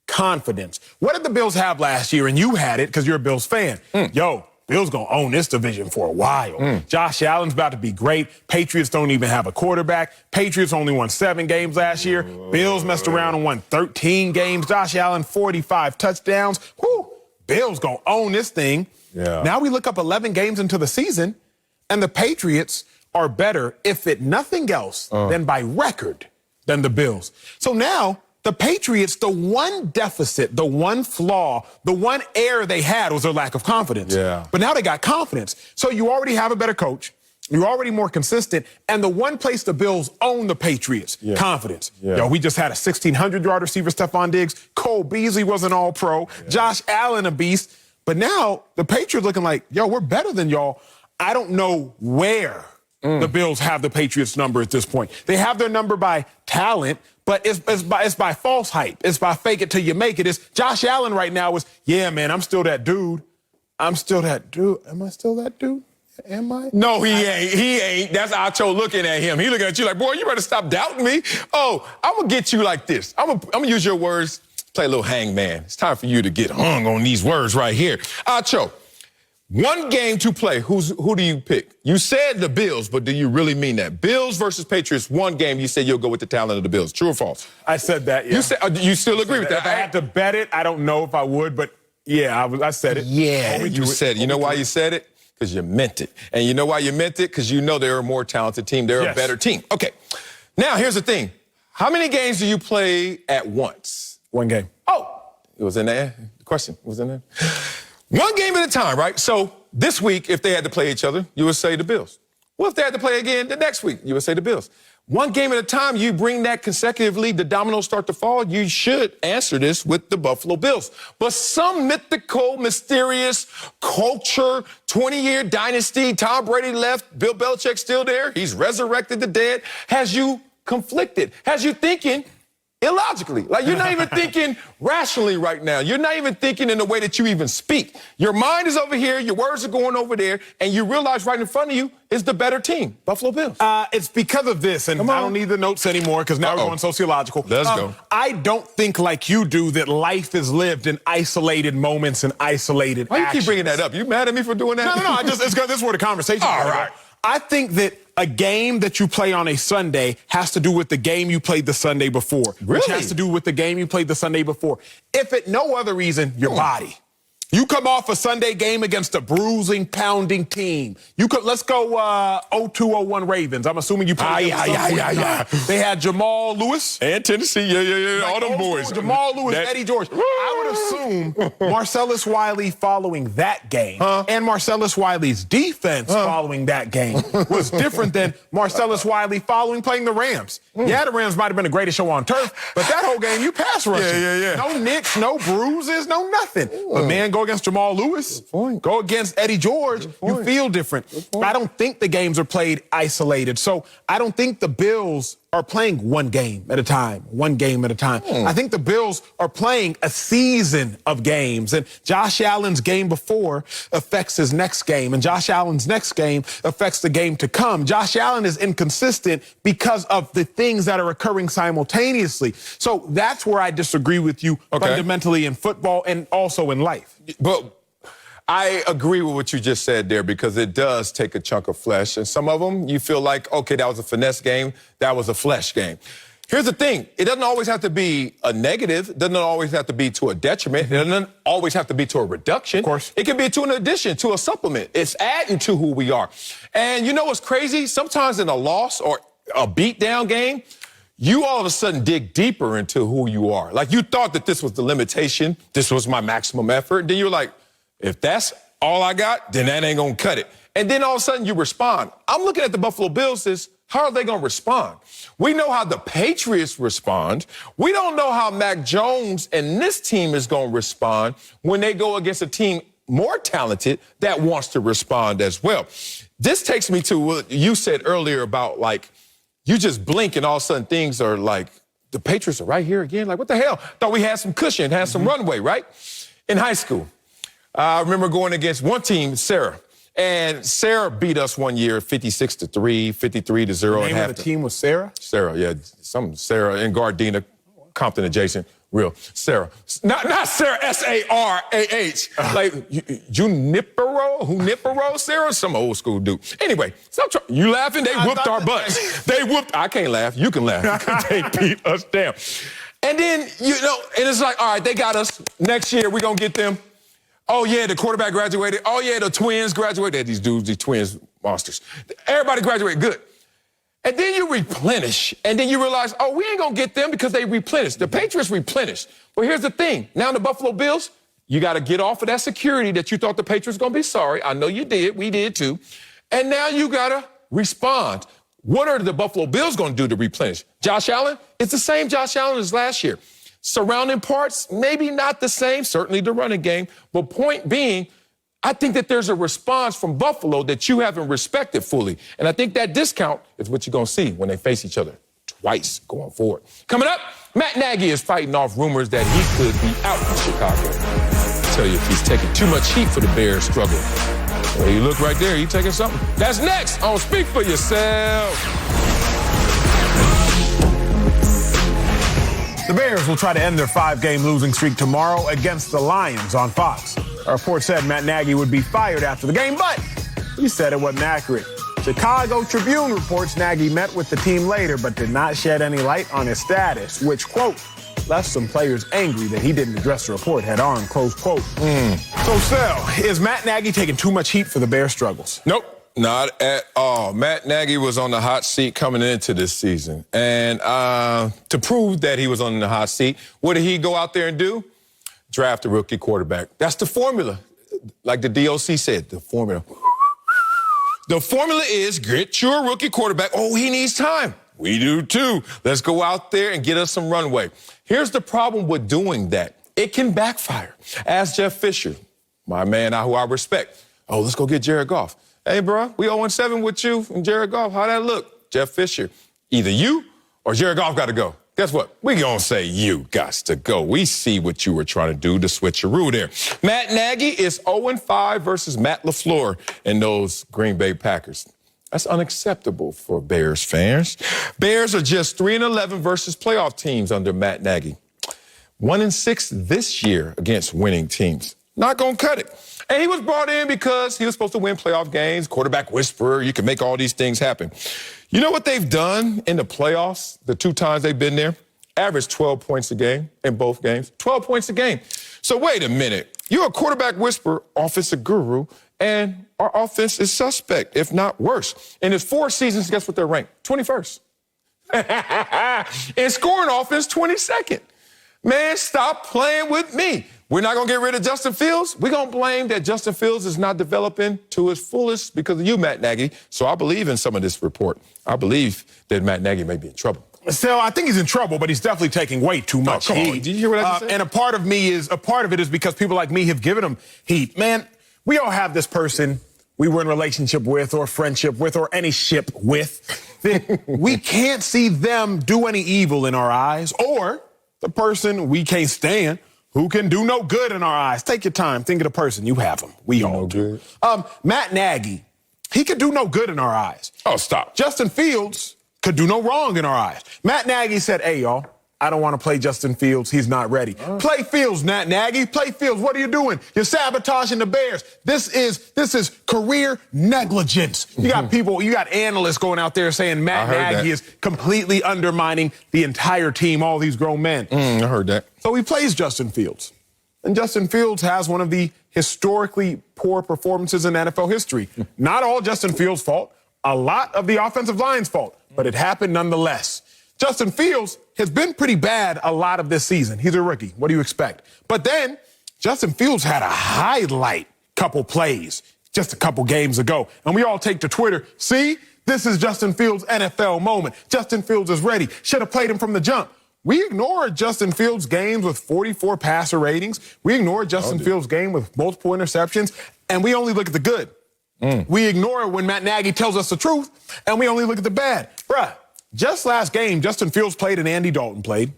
confidence. What did the Bills have last year? And you had it because you're a Bills fan. Yo, Bills going to own this division for a while. Josh Allen's about to be great. Patriots don't even have a quarterback. Patriots only won 7 games last year. Bills messed around and won 13 games. Josh Allen, 45 touchdowns. Whew. Bills going to own this thing. Yeah. Now we look up 11 games into the season, and the Patriots are better, if it nothing else, than by record than the Bills. So now the Patriots, the one deficit, the one flaw, the one error they had was their lack of confidence. Yeah. But now they got confidence. So you already have a better coach. You're already more consistent. And the one place the Bills own the Patriots, confidence. Yeah. Yo, we just had a 1,600-yard receiver, Stephon Diggs. Cole Beasley was an all-pro. Josh Allen, a beast. But now the Patriots looking like, yo, we're better than y'all. I don't know where the Bills have the Patriots number at this point. They have their number by talent, but it's by false hype. It's by fake it till you make it. It's Josh Allen right now is, yeah, man, I'm still that dude. I'm still that dude. Am I still that dude? Am I? No, he ain't. He ain't. That's Acho looking at him. He looking at you like, boy, you better stop doubting me. Oh, I'm going to get you like this. I'm going to use your words. Play a little hangman. It's time for you to get hung on these words right here. Acho, 1 game to play. Who do you pick? You said the Bills, but do you really mean that? Bills versus Patriots, 1 game, you said you'll go with the talent of the Bills. True or false? I said that, yeah. You said, you still agree with that? If I had to bet it, I don't know if I would, but yeah, I said it. Yeah, you said it. You know why you said it? Because you meant it. And you know why you meant it? Because you know they're a more talented team. They're a better team. Okay, now here's the thing. How many games do you play at once? 1 game. Oh, it was in there. The question was in there. 1 game at a time, right? So this week, if they had to play each other, you would say the Bills. Well, if they had to play again the next week, you would say the Bills. 1 game at a time, you bring that consecutively, the dominoes start to fall, you should answer this with the Buffalo Bills. But some mythical, mysterious culture, 20-year dynasty, Tom Brady left, Bill Belichick still there, he's resurrected the dead, has you conflicted, has you thinking illogically. Like, you're not even thinking rationally right now. You're not even thinking in the way that you even speak. Your mind is over here, your words are going over there, and you realize right in front of you is the better team, Buffalo Bills. It's because of this, and I don't need the notes anymore because now we're going sociological. Let's go. I don't think like you do that life is lived in isolated moments and isolated Why actions. you keep bringing that up? You mad at me for doing that? No. This is where the conversation All is. right. I think that a game that you play on a Sunday has to do with the game you played the Sunday before. Really? Which has to do with the game you played the Sunday before. If at no other reason, your body. You come off a Sunday game against a bruising, pounding team. Let's go 02-01 Ravens. I'm assuming you played them. They had Jamal Lewis. And Tennessee, yeah. All them boys. Jamal Lewis, Eddie George. I would assume Marcellus Wiley following that game and Marcellus Wiley's defense following that game was different than Marcellus Wiley playing the Rams. Yeah, the Rams might have been the greatest show on turf, but that whole game, you pass rushing. Yeah. No nicks, no bruises, no nothing. But man, go against Jamal Lewis, go against Eddie George, you feel different. I don't think the games are played isolated. So I don't think the Bills are playing one game at a time. I think the Bills are playing a season of games. And Josh Allen's game before affects his next game. And Josh Allen's next game affects the game to come. Josh Allen is inconsistent because of the things that are occurring simultaneously. So that's where I disagree with you fundamentally in football and also in life. But I agree with what you just said there because it does take a chunk of flesh. And some of them, you feel like, okay, that was a finesse game. That was a flesh game. Here's the thing. It doesn't always have to be a negative. It doesn't always have to be to a detriment. It doesn't always have to be to a reduction. Of course. It can be to an addition, to a supplement. It's adding to who we are. And you know what's crazy? Sometimes in a loss or a beatdown game, you all of a sudden dig deeper into who you are. Like you thought that this was the limitation. This was my maximum effort. Then you're like, if that's all I got, then that ain't gonna cut it. And then all of a sudden you respond. I'm looking at the Buffalo Bills as, how are they gonna respond? We know how the Patriots respond. We don't know how Mac Jones and this team is gonna respond when they go against a team more talented that wants to respond as well. This takes me to what you said earlier about like, you just blink and all of a sudden things are like, the Patriots are right here again. Like, what the hell? Thought we had some cushion, had some runway, right? In high school. I remember going against one team, Sarah. And Sarah beat us one year, 56-3, 53-0. The name of the team was Sarah? Sarah, yeah. Some Sarah in Gardena, Compton adjacent. Real. Sarah. Not Sarah, S-A-R-A-H. Like, Junipero, Sarah? Some old school dude. Anyway, you laughing? They whooped our butts. I can't laugh. You can laugh. They beat us down. And then, and it's like, all right, they got us. Next year, we're going to get them. Oh, yeah, the quarterback graduated. Oh, yeah, the twins graduated. These dudes, these twins, monsters. Everybody graduated. Good. And then you replenish. And then you realize, oh, we ain't going to get them because they replenished. The Patriots replenished. But here's the thing. Now in the Buffalo Bills, you got to get off of that security that you thought the Patriots were going to be sorry. I know you did. We did, too. And now you got to respond. What are the Buffalo Bills going to do to replenish? Josh Allen? It's the same Josh Allen as last year. Surrounding parts, maybe not the same, certainly the running game. But point being, I think that there's a response from Buffalo that you haven't respected fully. And I think that discount is what you're going to see when they face each other twice going forward. Coming up, Matt Nagy is fighting off rumors that he could be out in Chicago. I'll tell you if he's taking too much heat for the Bears' struggle. Well, you look right there, you taking something. That's next on Speak for Yourself. The Bears will try to end their 5-game losing streak tomorrow against the Lions on Fox. A report said Matt Nagy would be fired after the game, but he said it wasn't accurate. Chicago Tribune reports Nagy met with the team later, but did not shed any light on his status, which, quote, left some players angry that he didn't address the report head on, close quote. So, Sel, is Matt Nagy taking too much heat for the Bears' struggles? Nope. Not at all. Matt Nagy was on the hot seat coming into this season. And to prove that he was on the hot seat, what did he go out there and do? Draft a rookie quarterback. That's the formula. Like the DOC said, the formula. The formula is get your rookie quarterback. Oh, he needs time. We do too. Let's go out there and get us some runway. Here's the problem with doing that. It can backfire. Ask Jeff Fisher, my man who I respect. Oh, let's go get Jared Goff. Hey, bro, we 0-7 with you and Jared Goff. How that look? Jeff Fisher, either you or Jared Goff got to go. Guess what? We gonna say you got to go. We see what you were trying to do, the switcheroo there. Matt Nagy is 0-5 versus Matt LaFleur and those Green Bay Packers. That's unacceptable for Bears fans. Bears are just 3-11 versus playoff teams under Matt Nagy. 1-6 this year against winning teams. Not gonna cut it. And he was brought in because he was supposed to win playoff games, quarterback whisperer, you can make all these things happen. You know what they've done in the playoffs, the 2 times they've been there? Averaged 12 points a game in both games. 12 points a game. So wait a minute. You're a quarterback whisperer, offensive guru, and our offense is suspect, if not worse. In his 4 seasons, guess what they're ranked? 21st. In scoring offense, 22nd. Man, stop playing with me. We're not going to get rid of Justin Fields. We're going to blame that Justin Fields is not developing to his fullest because of you, Matt Nagy. So I believe in some of this report. I believe that Matt Nagy may be in trouble. So I think he's in trouble, but he's definitely taking way too much heat. Did you hear what I just said? And a part of it is because people like me have given him heat. Man, we all have this person we were in relationship with or friendship with or any ship with that we can't see them do any evil in our eyes, or the person we can't stand who can do no good in our eyes. Take your time. Think of the person. You have them. We all do. Matt Nagy, he could do no good in our eyes. Oh, stop. Justin Fields could do no wrong in our eyes. Matt Nagy said, hey, y'all, I don't want to play Justin Fields. He's not ready. Play Fields, Matt Nagy. Play Fields. What are you doing? You're sabotaging the Bears. This is career negligence. You got analysts going out there saying Matt Nagy is completely undermining the entire team, all these grown men. I heard that. So he plays Justin Fields. And Justin Fields has one of the historically poor performances in NFL history. Not all Justin Fields' fault. A lot of the offensive line's fault. But it happened nonetheless. Justin Fields has been pretty bad a lot of this season. He's a rookie. What do you expect? But then Justin Fields had a highlight couple plays just a couple games ago. And we all take to Twitter, see, this is Justin Fields' NFL moment. Justin Fields is ready. Should have played him from the jump. We ignored Justin Fields' games with 44 passer ratings. We ignored Justin Fields' game with multiple interceptions. And we only look at the good. We ignore it when Matt Nagy tells us the truth, and we only look at the bad. Bruh, just last game, Justin Fields played and Andy Dalton played.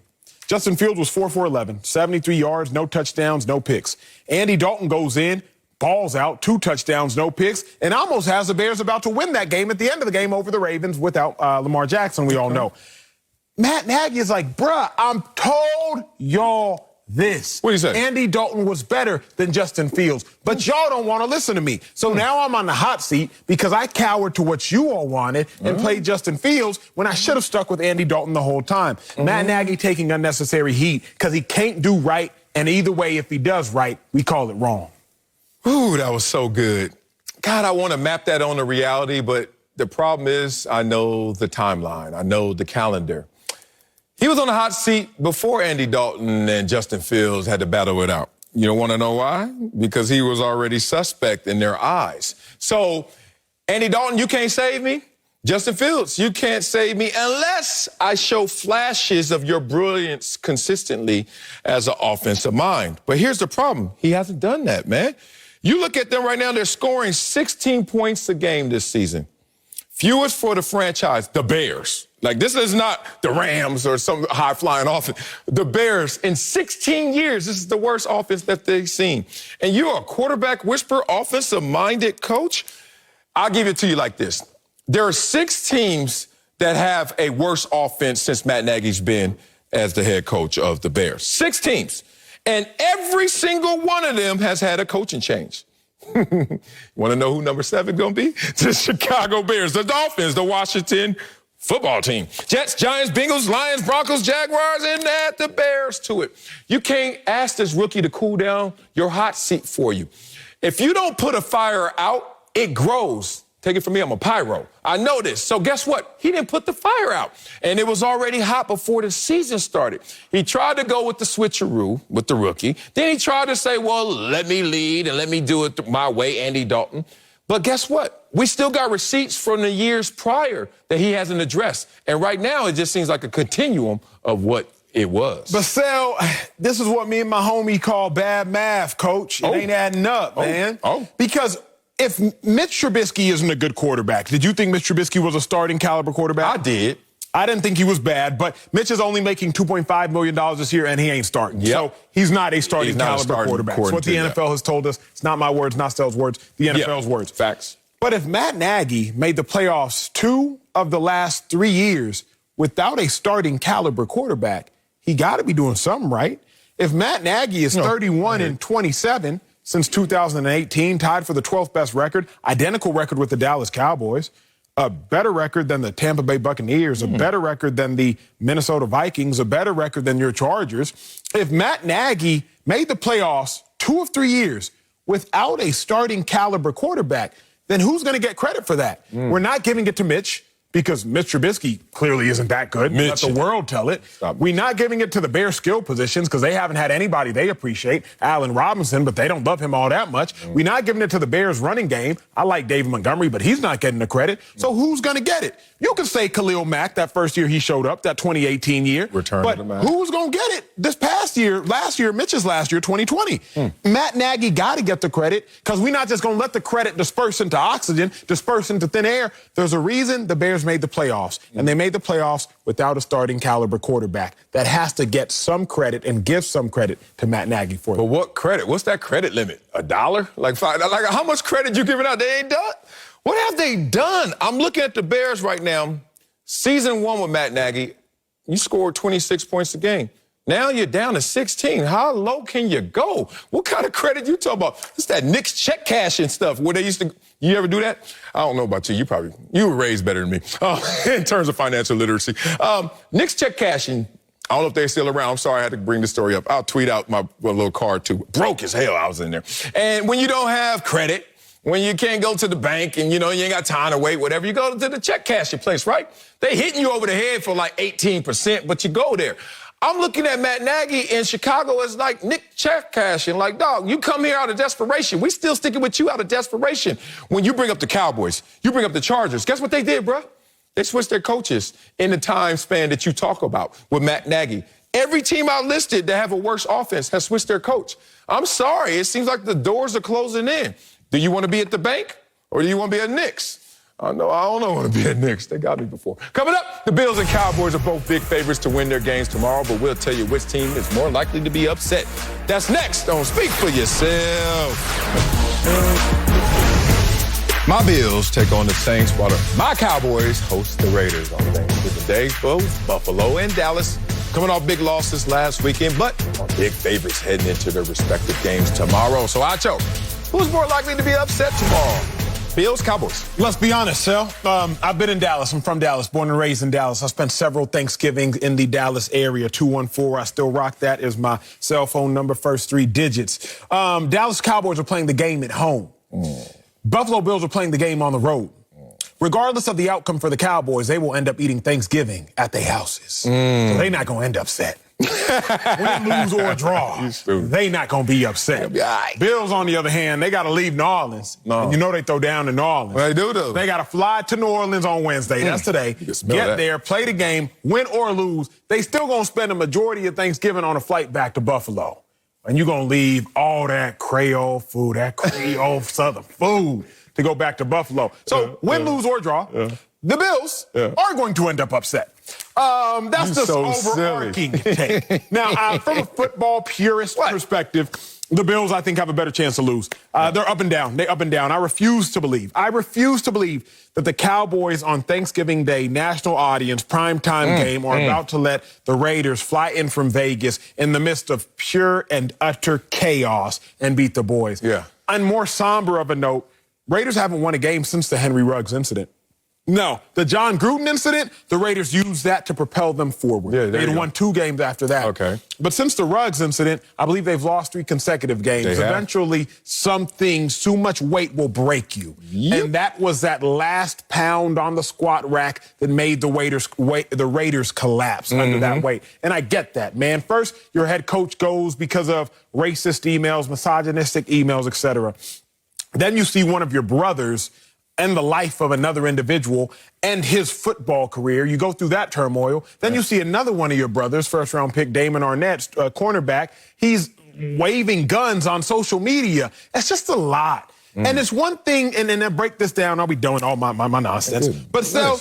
Justin Fields was 4 for 11, 73 yards, no touchdowns, no picks. Andy Dalton goes in, balls out, 2 touchdowns, no picks, and almost has the Bears about to win that game at the end of the game over the Ravens without Lamar Jackson, we all know. Matt Nagy is like, bruh, I'm told y'all this. What do you say? Andy Dalton was better than Justin Fields, but y'all don't want to listen to me. So now I'm on the hot seat because I cowered to what you all wanted and played Justin Fields when I should have stuck with Andy Dalton the whole time. Matt Nagy taking unnecessary heat because he can't do right, and either way, if he does right, we call it wrong. Ooh, that was so good. God, I want to map that on to reality, but the problem is I know the timeline. I know the calendar. He was on the hot seat before Andy Dalton and Justin Fields had to battle it out. You don't want to know why? Because he was already suspect in their eyes. So, Andy Dalton, you can't save me. Justin Fields, you can't save me unless I show flashes of your brilliance consistently as an offensive mind. But here's the problem. He hasn't done that, man. You look at them right now, they're scoring 16 points a game this season. Fewest for the franchise, the Bears. Like, this is not the Rams or some high-flying offense. The Bears, in 16 years, this is the worst offense that they've seen. And you're a quarterback whisperer, offensive-minded coach? I'll give it to you like this. There are 6 teams that have a worse offense since Matt Nagy's been as the head coach of the Bears. 6 teams. And every single one of them has had a coaching change. You want to know who number 7 going to be? The Chicago Bears, the Dolphins, the Washington football team. Jets, Giants, Bengals, Lions, Broncos, Jaguars, and add the Bears to it. You can't ask this rookie to cool down your hot seat for you. If you don't put a fire out, it grows. Take it from me, I'm a pyro. I know this. So guess what? He didn't put the fire out. And it was already hot before the season started. He tried to go with the switcheroo with the rookie. Then he tried to say, well, let me lead and let me do it my way, Andy Dalton. But guess what? We still got receipts from the years prior that he hasn't addressed. And right now, it just seems like a continuum of what it was. But, Sal, this is what me and my homie call bad math, Coach. It ain't adding up, man. Because if Mitch Trubisky isn't a good quarterback, did you think Mitch Trubisky was a starting caliber quarterback? I did. I didn't think he was bad, but Mitch is only making $2.5 million this year, and he ain't starting. So he's not a starting caliber quarterback. That's what the NFL has told us. It's not my words, not Stell's words, the NFL's words. Facts. But if Matt Nagy made the playoffs 2 of the last 3 years without a starting caliber quarterback, he got to be doing something right. If Matt Nagy is 31 and 27 since 2018, tied for the 12th best record, identical record with the Dallas Cowboys, a better record than the Tampa Bay Buccaneers, a better record than the Minnesota Vikings, a better record than your Chargers. If Matt Nagy made the playoffs 2 of 3 years without a starting caliber quarterback, then who's going to get credit for that? We're not giving it to Mitch, because Mitch Trubisky clearly isn't that good. Let the world tell it. We're not giving it to the bare skill positions because they haven't had anybody they appreciate. Allen Robinson, but they don't love him all that much. We're not giving it to the Bears running game. I like David Montgomery, but he's not getting the credit. So who's going to get it? You can say Khalil Mack, that first year he showed up, that 2018 year. But who's going to get it this past year, Mitch's last year, 2020? Matt Nagy got to get the credit because we're not just going to let the credit disperse into oxygen, disperse into thin air. There's a reason the Bears made the playoffs, and they made the playoffs without a starting caliber quarterback. That has to get some credit and give some credit to Matt Nagy for it. But what credit? What's that credit limit? $1? Like $5? Like how much credit you giving out? They ain't done. What have they done? I'm looking at the Bears right now. Season 1 with Matt Nagy, you scored 26 points a game. Now you're down to 16. How low can you go? What kind of credit you talking about? It's that Knicks check cashing stuff where they used to. You ever do that? I don't know about you. You were raised better than me in terms of financial literacy. Knicks check cashing. I don't know if they're still around. I'm sorry I had to bring this story up. I'll tweet out my little card too. Broke as hell I was in there. And when you don't have credit, when you can't go to the bank and, you ain't got time to wait, whatever, you go to the check cashing place, right? They hitting you over the head for like 18%, but you go there. I'm looking at Matt Nagy in Chicago as like Nick check cashing. Like, dog, you come here out of desperation. We still sticking with you out of desperation. When you bring up the Cowboys, you bring up the Chargers. Guess what they did, bro? They switched their coaches in the time span that you talk about with Matt Nagy. Every team I listed that have a worse offense has switched their coach. I'm sorry. It seems like the doors are closing in. Do you want to be at the bank or do you want to be at Knicks? I don't want to be at Knicks. They got me before. Coming up, the Bills and Cowboys are both big favorites to win their games tomorrow, but we'll tell you which team is more likely to be upset. That's next on Speak for Yourself. My Bills take on the Saints while my Cowboys host the Raiders on Thanksgiving Day. Both Buffalo and Dallas coming off big losses last weekend, but are big favorites heading into their respective games tomorrow. So, Acho, who's more likely to be upset tomorrow? Bills, Cowboys. Let's be honest, Sel. I've been in Dallas. I'm from Dallas, born and raised in Dallas. I spent several Thanksgivings in the Dallas area. 214. I still rock that as my cell phone number, first 3 digits. Dallas Cowboys are playing the game at home. Buffalo Bills are playing the game on the road. Regardless of the outcome for the Cowboys, they will end up eating Thanksgiving at their houses. So they're not going to end up upset. Win, lose, or draw, they not going to be upset. Bills, on the other hand, they got to leave New Orleans. And they throw down in New Orleans. They do, though. They got to fly to New Orleans on Wednesday. That's today. Get there, play the game, win or lose. They still going to spend a majority of Thanksgiving on a flight back to Buffalo. And you're going to leave all that Creole food, that Creole Southern food to go back to Buffalo. So win, lose, or draw, the Bills are going to end up upset. That's just overarching take. Now, from a football purist perspective, the Bills, I think, have a better chance to lose. They're up and down. They're up and down. I refuse to believe that the Cowboys on Thanksgiving Day, national audience, primetime game, are about to let the Raiders fly in from Vegas in the midst of pure and utter chaos and beat the boys. On more somber of a note, Raiders haven't won a game since the Henry Ruggs incident. No, the John Gruden incident, the Raiders used that to propel them forward. They had won 2 games after that. But since the Ruggs incident, I believe they've lost 3 consecutive games. Eventually, too much weight will break you. And that was that last pound on the squat rack that made the Raiders collapse under that weight. And I get that, man. First, your head coach goes because of racist emails, misogynistic emails, etc. Then you see one of your brothers and the life of another individual and his football career. You go through that turmoil. Then you see another one of your brothers, first-round pick Damon Arnett, cornerback. He's waving guns on social media. It's just a lot. And it's one thing, and then break this down. I'll be doing all my nonsense. But still,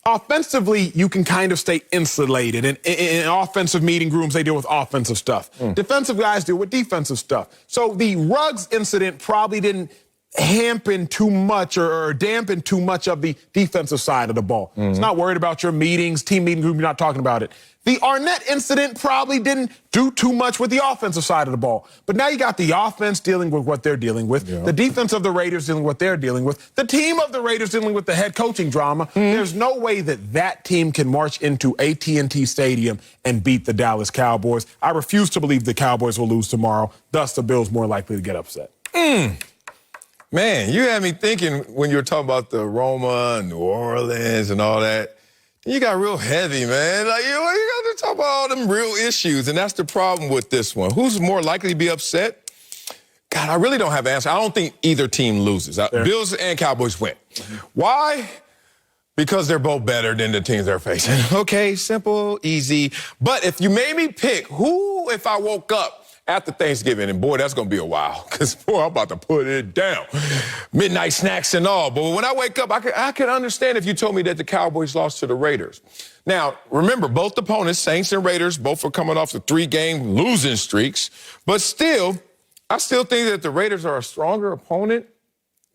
offensively, you can kind of stay insulated. And in offensive meeting rooms, they deal with offensive stuff. Defensive guys deal with defensive stuff. So the Ruggs incident probably didn't hampen too much or dampen too much of the defensive side of the ball. It's not worried about your meetings, team meetings, you're not talking about it. The Arnett incident probably didn't do too much with the offensive side of the ball. But now you got the offense dealing with what they're dealing with, the defense of the Raiders dealing with what they're dealing with, the team of the Raiders dealing with the head coaching drama. There's no way that team can march into AT&T Stadium and beat the Dallas Cowboys. I refuse to believe the Cowboys will lose tomorrow, thus the Bills more likely to get upset. Man, you had me thinking when you were talking about the Roma and New Orleans and all that. You got real heavy, man. Like, you got to talk about all them real issues, and that's the problem with this one. Who's more likely to be upset? God, I really don't have an answer. I don't think either team loses. Bills and Cowboys win. Why? Because they're both better than the teams they're facing. Okay, simple, easy. But if you made me pick who, if I woke up after Thanksgiving, and boy, that's going to be a while, because, boy, I'm about to put it down. Midnight snacks and all. But when I wake up, I could understand if you told me that the Cowboys lost to the Raiders. Now, remember, both opponents, Saints and Raiders, both are coming off the 3-game losing streaks. But still, I still think that the Raiders are a stronger opponent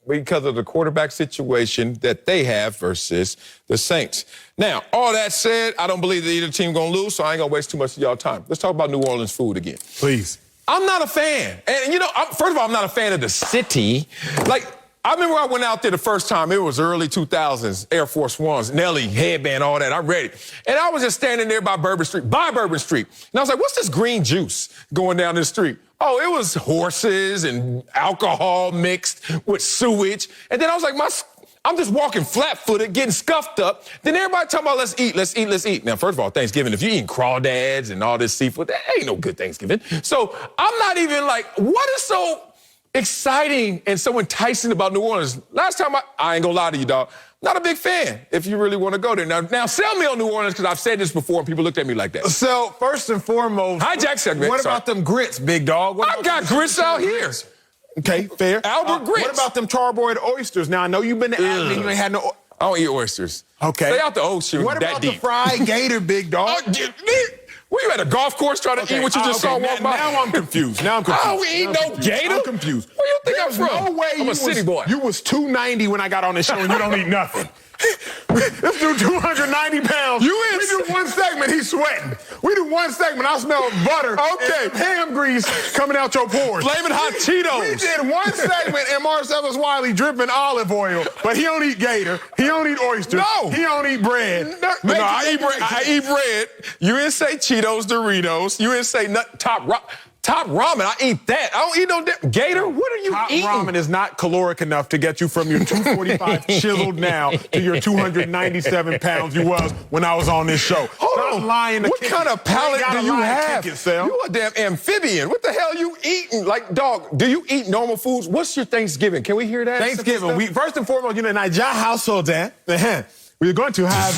because of the quarterback situation that they have versus the Saints. Now, all that said, I don't believe that either team going to lose, so I ain't going to waste too much of y'all time. Let's talk about New Orleans food again. Please. I'm not a fan. And, first of all, I'm not a fan of the city. Like, I remember I went out there the first time. It was early 2000s, Air Force Ones, Nelly, headband, all that. I'm ready. And I was just standing there by Bourbon Street. And I was like, what's this green juice going down this street? Oh, it was horses and alcohol mixed with sewage. And then I was like, I'm just walking flat-footed, getting scuffed up. Then everybody talking about let's eat. Now, first of all, Thanksgiving, if you eating crawdads and all this seafood, that ain't no good Thanksgiving. So I'm not even like, what is so exciting and so enticing about New Orleans? Last time, I ain't gonna lie to you, dog, not a big fan if you really want to go there. Now sell me on New Orleans, because I've said this before and people looked at me like that. So, first and foremost, hijack segment. What about them grits, big dog? I got grits out here. Okay, fair. Albert grits. What about them charbroiled oysters? Now, I know you've been to Atlanta, you ain't had no... I don't eat oysters. Okay. Stay out the ocean. What about the fried gator, big dog? Were you at a golf course trying to eat what you just saw walk by? Now I'm confused. I don't eat no gator. I'm confused. Where you think I'm from? No way I'm a city boy. You was 290 when I got on this show, and you don't eat nothing. This dude 290 pounds. We do one segment, he's sweating. We do one segment, I smell butter and ham grease coming out your pores. Flaming hot Cheetos. We did one segment, and Marcellus Wiley dripping olive oil, but he don't eat gator. He don't eat oysters. No. He don't eat bread. No, I eat bread. You didn't say Cheetos, Doritos. You didn't say Top ramen, I eat that. I don't eat no gator. What are you eating? Top ramen is not caloric enough to get you from your 245 chiseled now to your 297 pounds you was when I was on this show. Hold on. Lying to what kind of palate do you have? You a damn amphibian. What the hell are you eating? Like, dog, do you eat normal foods? What's your Thanksgiving? Can we hear that? Thanksgiving. First and foremost, in a Nagy household, we're going to have,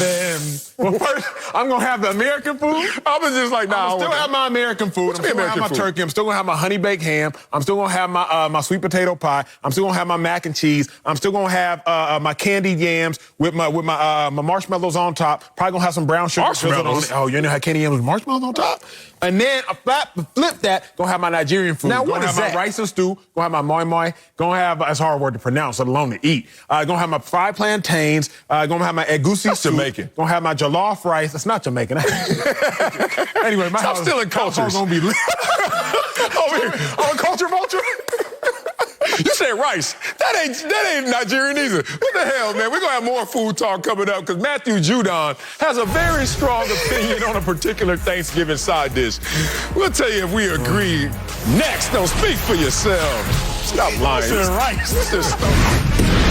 well, first, I'm going to have the American food. I was just like, nah. I'm still have my American food. I'm still going to have my turkey. I'm still going to have my honey baked ham. I'm still going to have my sweet potato pie. I'm still going to have my mac and cheese. I'm still going to have my candied yams with my marshmallows on top. Probably going to have some brown sugar. Marshmallows? Oh, you know how candy yams with marshmallows on top? And then flip that, gonna have my Nigerian food. Now, what gonna is have that? my rice and stew, gonna have my moi moi, gonna have, it's a hard word to pronounce, let alone to eat. Gonna have my fried plantains, gonna have my egusi soup. Jamaican. Gonna have my jollof rice. It's not Jamaican. Anyway, my Stop house, stealing cultures. Gonna be lit. Over here, I'm a culture vulture. You said rice. That ain't Nigerian either. What the hell, man? We're going to have more food talk coming up because Matthew Judon has a very strong opinion on a particular Thanksgiving side dish. We'll tell you if we agree next. Don't speak for yourself. Stop lying.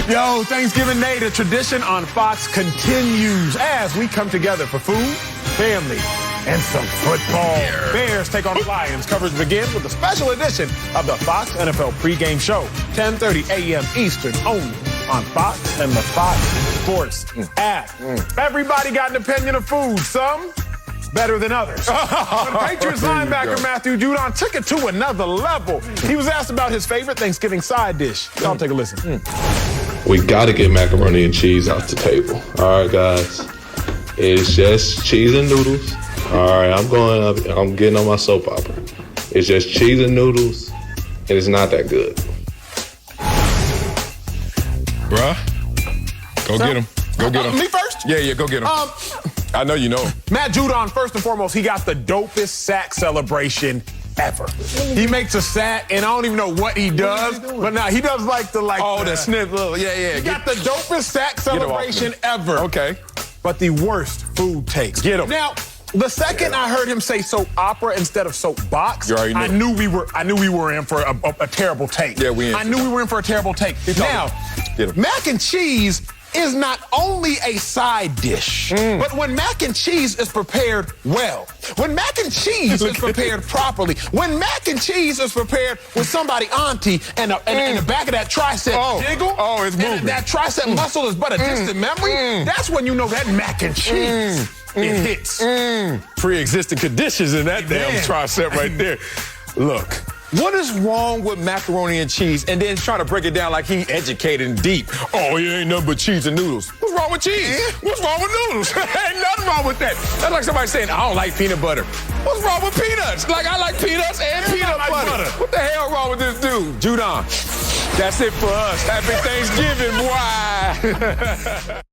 Yo, Thanksgiving Day, the tradition on Fox continues as we come together for food, family, and some football. Bears take on the Lions. Coverage begins with a special edition of the Fox NFL pregame show, 10:30 a.m. Eastern, only on Fox and the Fox Sports app. Everybody got an opinion of food. Some better than others. When Patriots linebacker Matthew Judon took it to another level. He was asked about his favorite Thanksgiving side dish. Y'all take a listen. We got to get macaroni and cheese off the table. All right, guys. It's just cheese and noodles. All right, I'm getting on my soap opera. It's just cheese and noodles, and it's not that good. Go get him. Go get him. Me first? Yeah, go get him. I know you know. Matt Judon, first and foremost, he got the dopest sack celebration ever. He makes a sack, and I don't even know what he does, but now he does the sniff, He got the dopest sack celebration ever. Okay. But the worst food takes. Get him. Now, the second I heard him say soap opera instead of soap box, You already I knew we were in for a terrible take. Yeah, we in. I knew we were in for a terrible take. Now, mac and cheese is not only a side dish, but when mac and cheese is prepared well, when mac and cheese is prepared properly, when mac and cheese is prepared with somebody auntie and the back of that tricep jiggle, it's moving. and that tricep muscle is but a distant memory, that's when you know that mac and cheese, it hits. Pre-existing conditions in that damn tricep right there. Look. What is wrong with macaroni and cheese and then try to break it down like he educated and deep? Oh, it ain't nothing but cheese and noodles. What's wrong with cheese? What's wrong with noodles? Ain't nothing wrong with that. That's like somebody saying, I don't like peanut butter. What's wrong with peanuts? Like, I like peanuts and peanut butter. What the hell wrong with this dude? Judon, that's it for us. Happy Thanksgiving, boy.